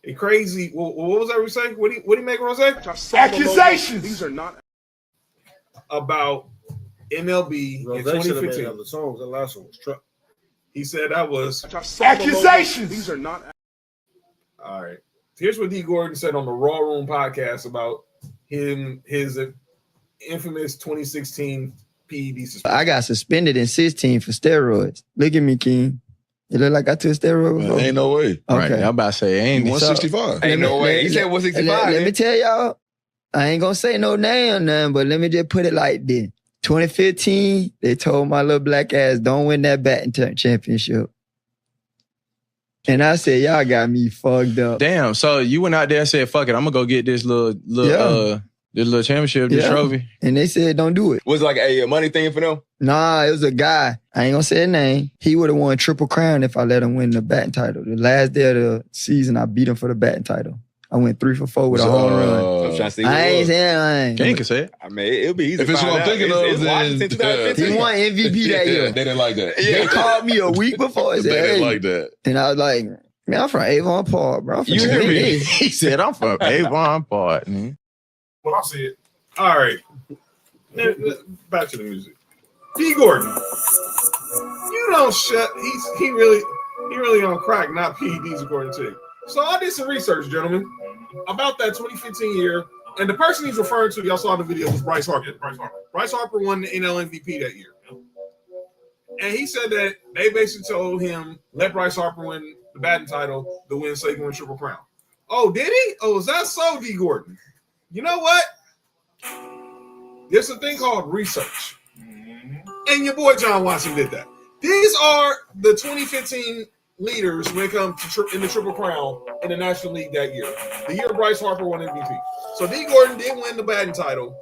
A crazy. What was that we say? What do you make Rose? Accusations. These are not about MLB in 2015. The songs. The last one was Truck. He said that was accusations. These are not. All right. Here's what D. Gordon said on the Raw Room podcast about his infamous 2016 PED suspension. I got suspended in 16 for steroids. Look at me, King. It look like I took steroids. Well, ain't no way. Okay. Right. I'm about to say, ain't 165. Ain't no way. He said 165. Let me tell y'all, I ain't gonna say no name or nothing, but let me just put it like this. 2015, they told my little black ass, don't win that batting championship. And I said, y'all got me fucked up. Damn, so you went out there and said, fuck it, I'm gonna go get this little championship, this trophy. And they said, don't do it. Was it like a money thing for them? Nah, it was a guy. I ain't gonna say his name. He would have won Triple Crown if I let him win the batting title. The last day of the season, I beat him for the batting title. I went 3 for 4 with a home run. I'm trying to see. I ain't saying King can say it. I mean, it'll be easy. If it's what I'm thinking of, then he won MVP that year. They didn't like that. They called me a week before. They didn't like that. And I was like, man, I'm from Avon Park, bro. You hear me? He said, I'm from Avon Park. Well, I said, all right. Back to the music. D. Gordon. You don't shut. He really on crack, not PEDs according to you. So I did some research, gentlemen, about that 2015 year. And the person he's referring to, y'all saw in the video, was Bryce Harper. Bryce Harper won the NL MVP that year. And he said that they basically told him, let Bryce Harper win the batting title to win so he can win Triple Crown. Oh, did he? Oh, is that so, D. Gordon? You know what? There's a thing called research. And your boy John Watson did that. These are the 2015 leaders when it comes to in the Triple Crown in the National League that year. The year Bryce Harper won MVP. So D. Gordon did win the batting title.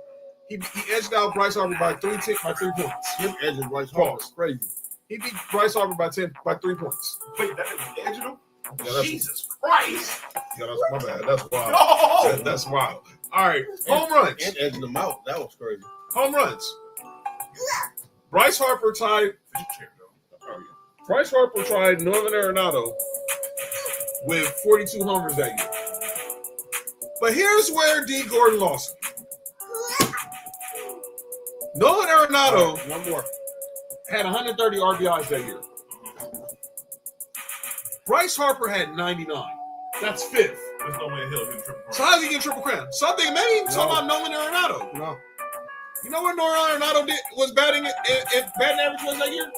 He edged out Bryce Harper by 3 points. Him edging Bryce Harper is crazy. He beat Bryce Harper by 3 points. Wait, that is edging him? Yeah, Jesus Christ. Yeah, that's my bad. That's wild. No. That's wild. All right, home runs. And edging them out. That was crazy. Home runs. Bryce Harper tied Northern Arenado with 42 homers that year. But here's where D. Gordon lost me. Nolan Arenado had 130 RBIs that year. Bryce Harper had 99. That's 5th. There's no way in hell he get Triple Crown. So how did he get Triple Crown? Something maybe he's talking about Nolan Arenado. No. You know what Nolan Arenado was batting batting average was that year?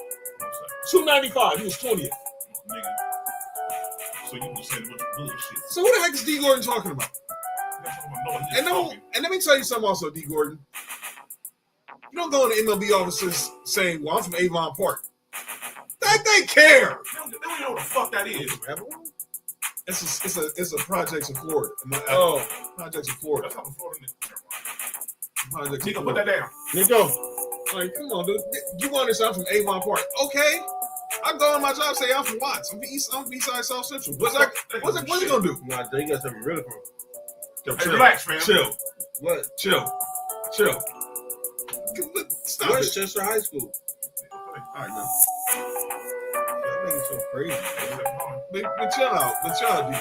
295. He was 20th. Nigga. So you just said a bunch of bullshit. So what the heck is D. Gordon talking about? And let me tell you something also, D. Gordon. You don't go in the MLB offices saying, well, I'm from Avon Park. They care. They don't even know what the fuck that is. It's a project in Florida. Project in Florida. That's how the Florida nigga. Nico, put that down. Nico. Like, come on, dude. You want to sound from Avon Park. Okay. I go on my job say I'm from Watts. I'm from Eastside South Central. What's he gonna do? Nah, they got something really from. Hey, relax, man. Chill. What? Chill. Stop Westchester High School. All right, man. That nigga's so crazy. But chill out, D.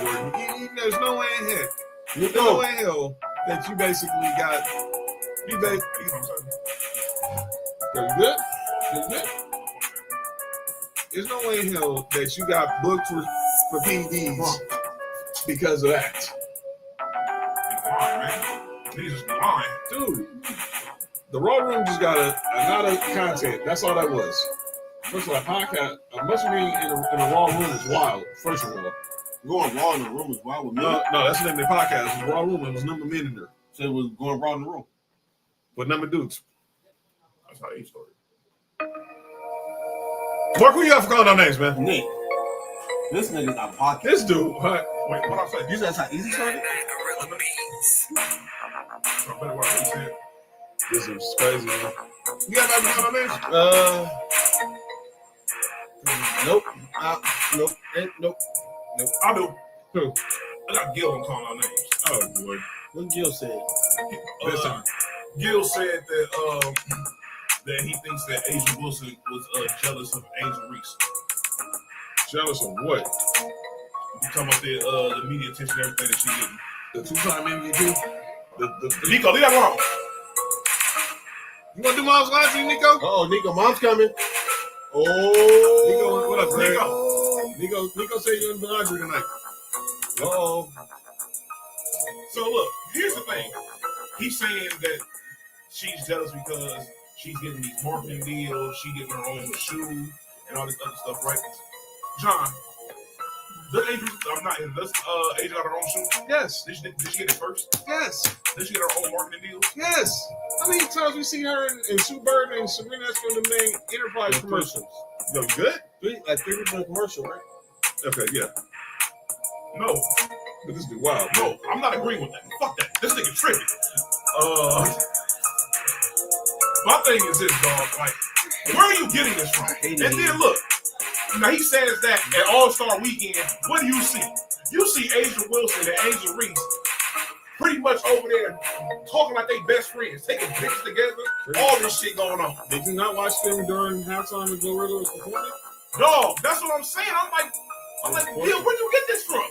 Gordon. There's no way in heck. There's no way in hell that you basically got. You good? There's no way in hell that you got booked for PEDs because of that. Jesus, lying. Dude, the Raw Room just got a lot of content. That's all that was. First of all, a podcast, a much reading in a Raw Room is wild, first of all. Going raw in the room is wild with me. No, that's the name of the podcast. It was Raw Room. It was number men in there. So it was going raw in the room. With number dudes. That's how he started. Mark, who you got for calling out names, man? Nick. This nigga's out of pocket. This dude, what? Wait, what I say? You said that's how easy started? This is crazy, man. You got nothing to call out names? Nope. Nope. I do. Who? I got Gil on calling out names. Oh boy. What Gil said? This time. Gil said that he thinks that Asia Wilson was jealous of Angel Reese. Jealous of what? You talking about the media attention and everything that she getting. The two-time MVP? Nico, leave that alone. You want to do Mom's laundry, Nico? Oh, Nico, Mom's coming. Oh. Nico, what up, Greg? Nico said you're in the laundry tonight. Uh-oh. So look, here's the thing. He's saying that she's jealous because she's getting these marketing deals, she getting her own shoe and all this other stuff, right? John, does Asia got her own shoe? Yes. Did she get it first? Yes. Did she get her own marketing deals? Yes. How many times we see her and Sue Bird and Sabrina from the main Enterprise commercials? Yo, you good? Three different commercial, right? Okay, yeah. No. But this dude, wow. No, I'm not agreeing with that. Fuck that. This nigga tripping. My thing is this, dog. Like, where are you getting this from? And then look. Now he says that at All Star Weekend, what do you see? You see Asia Wilson and Angel Reese pretty much over there talking like they best friends, taking pictures together, all this shit going on. Did you not watch them during halftime with Gorilla was performing? Dog, that's what I'm saying. I'm like, Gil, where you get this from?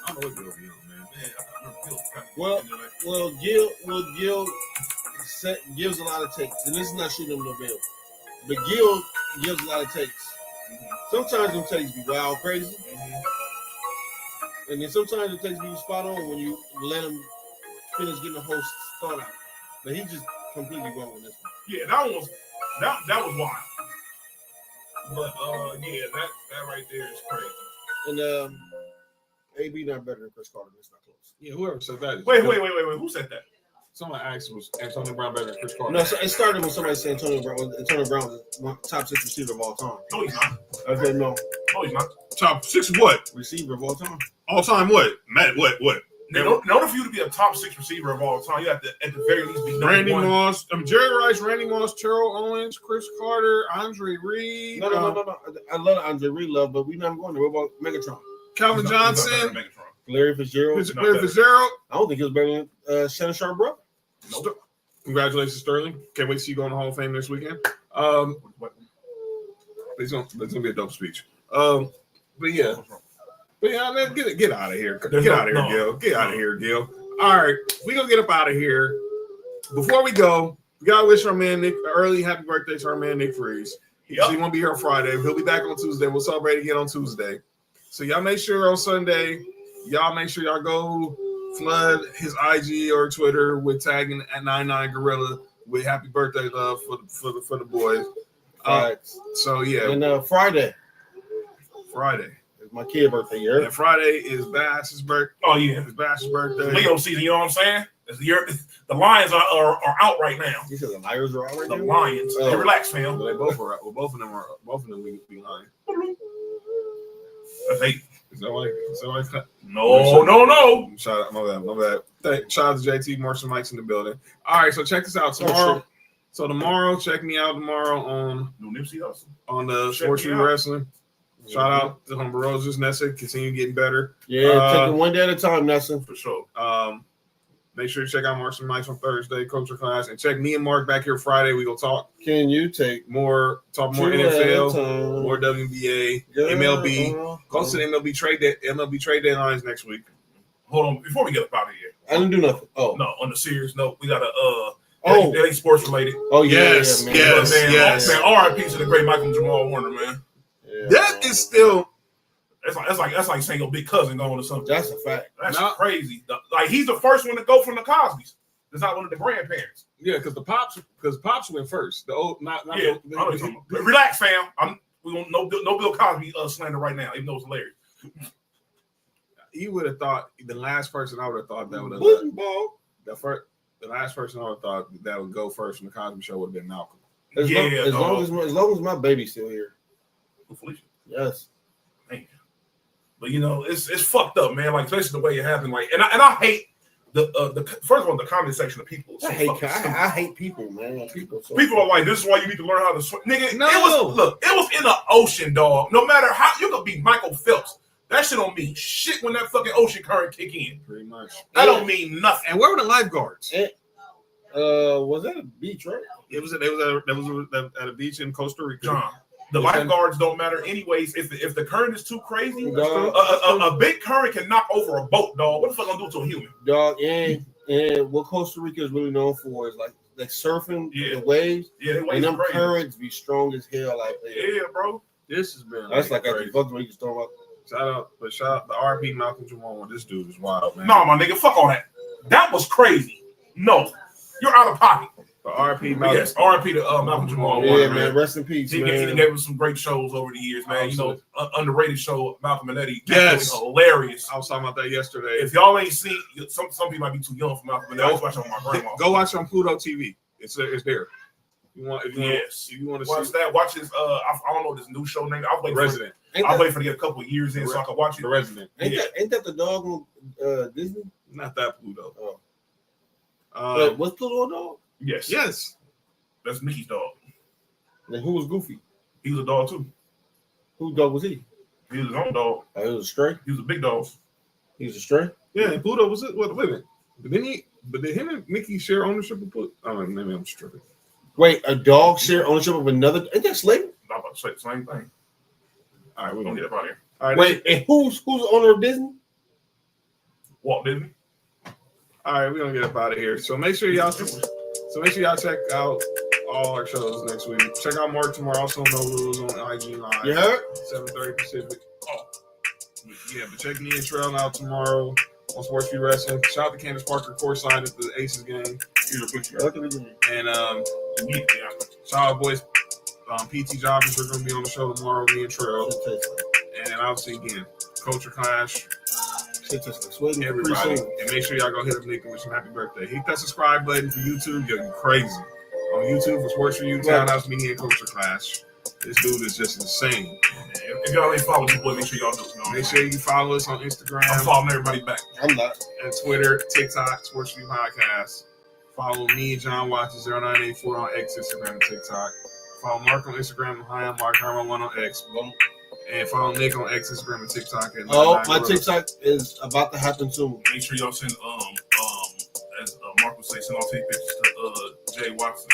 I don't know what Gil, man. Well, Gil gives a lot of takes, and this is not shooting him no bill, but Gil gives a lot of takes. Sometimes them takes be wild crazy, and then sometimes the takes be spot on when you let him finish getting the whole thought out. But he's just completely wrong on this one. Yeah, that was wild. But yeah, that right there is crazy. And AB not better than Chris Carter. That's not close. Yeah, whoever said that. Wait. Who said that? Someone asked was Antonio Brown better than Chris Carter? No, so it started with somebody saying Antonio Brown was the top 6 receiver of all time. No, he's not. I said no. No, he's not. Top 6 what? Receiver of all time. All time what? Matt, what? In order for you to be a top 6 receiver of all time, you have to at the very least be Randy Moss, Jerry Rice, Randy Moss, Terrell Owens, Chris Carter, Andre Reed. No. I love Andre Reed, but we're not going there. What about Megatron? Calvin Johnson, Larry Fitzgerald. I don't think he was better than Shannon Sharp, bro. Nope. Congratulations, Sterling. Can't wait to see you go in the Hall of Fame next weekend. It's gonna be a dope speech. But yeah, man, get out of here. Get out of here, Gil. Get out of here, Gil. All right, we gonna get up out of here. Before we go, we gotta wish our man Nick early happy birthday to our man Nick Freeze. He won't be here on Friday. He'll be back on Tuesday. We'll celebrate again on Tuesday. So y'all make sure on Sunday, y'all go flood his IG or Twitter with tagging at 99gorilla with happy birthday love for the boys. So yeah, and Friday is my kid's birthday. Yeah, and Friday is Bass's birthday. Oh yeah, it's Bass's birthday. Leo season. You know what I'm saying? The Lions are out right now. You said the Lions are out right now. The Lions. Hey, relax, fam. They both are. Well, both of them will be lying. That's 8. Is that like No. Shout out, my bad. Shout out to JT Marshall Mike's in the building. All right, so check this out tomorrow. So tomorrow, check me out tomorrow on the Sports4U Wrestling. Shout out to Humber Roses, Nessa. Continue getting better. Yeah, take it one day at a time, Nessa. For sure. Make sure you check out Marshall Mike's on Thursday, Culture Class, and check me and Mark back here Friday. We gonna talk. Can you take more NFL, more WNBA, MLB. Close to the MLB trade deadlines next week. Hold on, before we get up out of here. I didn't do nothing. Oh no, on the serious note, we got that ain't sports related. Oh yes. Man, RIP to the great Michael Jamal Warner, man. Yeah, that is still. That's like saying your big cousin going to something. That's a fact. That's crazy. Like he's the first one to go from the Cosbys. It's not one of the grandparents. Yeah, because pops went first. The old relax, fam. We don't no Bill Cosby slander right now, even though it's hilarious. You would have thought the last person I would have thought that would have the last person I would have thought that would go first from the Cosby Show would have been Malcolm. As long as my baby's still here. Felicia. Yes. Man. But it's fucked up, man. Like especially the way it happened. Like, and I hate the first of all the comment section of people. I hate people, man. People are like, this is why you need to learn how to swim, nigga. No. It was in the ocean, dog. No matter how you could be Michael Phelps. That shit don't mean shit when that fucking ocean current kick in. Pretty much. That don't mean nothing. And where were the lifeguards? Was that a beach, right? It was at a beach in Costa Rica. John, the lifeguards don't matter anyways. If the current is too crazy, a big current can knock over a boat, dog. What the fuck gonna do to a human? Dog, and what Costa Rica is really known for is like surfing the waves. Yeah, and them currents be strong as hell out there. Yeah, bro. This has been that's like after fucking we can throw up. Shout out the RP Malcolm Jamal. This dude is wild, man. No, my nigga, fuck all that. That was crazy. No, you're out of pocket. The RP Malcolm. Yes, RP to Malcolm Jamal. Yeah, man. Rest in peace, he man. He gave us some great shows over the years, man. Absolutely. Underrated show, Malcolm and Eddie. Yes, hilarious. I was talking about that yesterday. If y'all ain't seen, some people might be too young for Malcolm and Eddie. I was watching on my grandma. Go watch on Pluto TV. It's there. If you want to watch that. Watch his. I don't know this new show name. I'll wait Resident. I'll wait for to get a couple of years in so I can watch it. The Resident. Ain't that the dog on Disney? Not that Pluto. What's Pluto dog? Yes. That's Mickey's dog. And who was Goofy? He was a dog too. Whose dog was he? He was his own dog. He was a stray. He was a big dog. He was a stray. Yeah, and Pluto was it. Wait a minute. But did him and Mickey share ownership of Pluto? Oh, maybe I'm tripping. Wait, a dog share ownership of another? Ain't that slavery? I'm about to say the same thing. All right, we're gonna get up out of here. All right. Wait, and who's the owner of Disney? Walt Disney. All right, we're gonna get up out of here. So make sure y'all check out all our shows next week. Check out Mark tomorrow. Also, No Rules on IG Live. You heard? 7:30 Pacific. Oh, yeah. But check me and Trail out tomorrow on Sports4U Wrestling. Shout out to Candace Parker courtside at the Aces game. Here's a picture. And shout out boys. PT Jobbers are going to be on the show tomorrow. Me and Trail. And obviously again, Culture Clash. Everybody. And make sure y'all go hit up Nick and wish him happy birthday. Hit that subscribe button for YouTube. You're crazy. On YouTube for Sports4U, Townhouse Media, and Culture Clash. This dude is just insane. If y'all ain't following this boy, make sure y'all do. Make sure you follow us on Instagram. I'm following everybody back. I'm not. And Twitter, TikTok, Sports4U Podcast. Follow me, John Watson 0984 on X, Instagram, and TikTok. Follow Mark on Instagram. Hi, I'm Mark Herman1 on X. And follow Nick on X, Instagram, and TikTok. And my TikTok is about to happen soon. Make sure y'all send as Mark would say, send all take pictures to Jay Watson.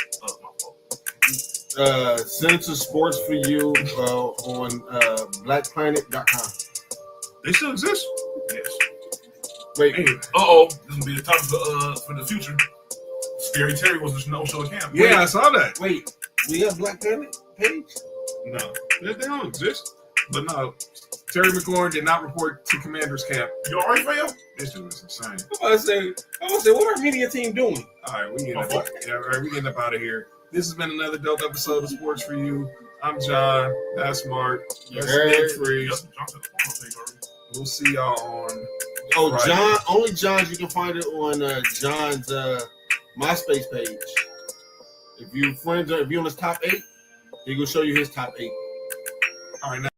Send it to Sports4U on blackplanet.com. They still exist? Yes. Wait. This will be the topic for the future. Scary Terry was the no-show camp. Yeah, I saw that. Wait, we have Black Planet page? No, they don't exist. But no, Terry McLaurin did not report to Commander's camp. You all right, fam? This dude is insane. I was going to say, what our media team doing? All right, we getting up out of here. This has been another dope episode of Sports4U. I'm John. That's Mark. That's Nick Freeze. We'll see y'all on. Friday. John. Only John's. You can find it on John's MySpace page. If you're on his top 8, he will show you his top 8. All right. Now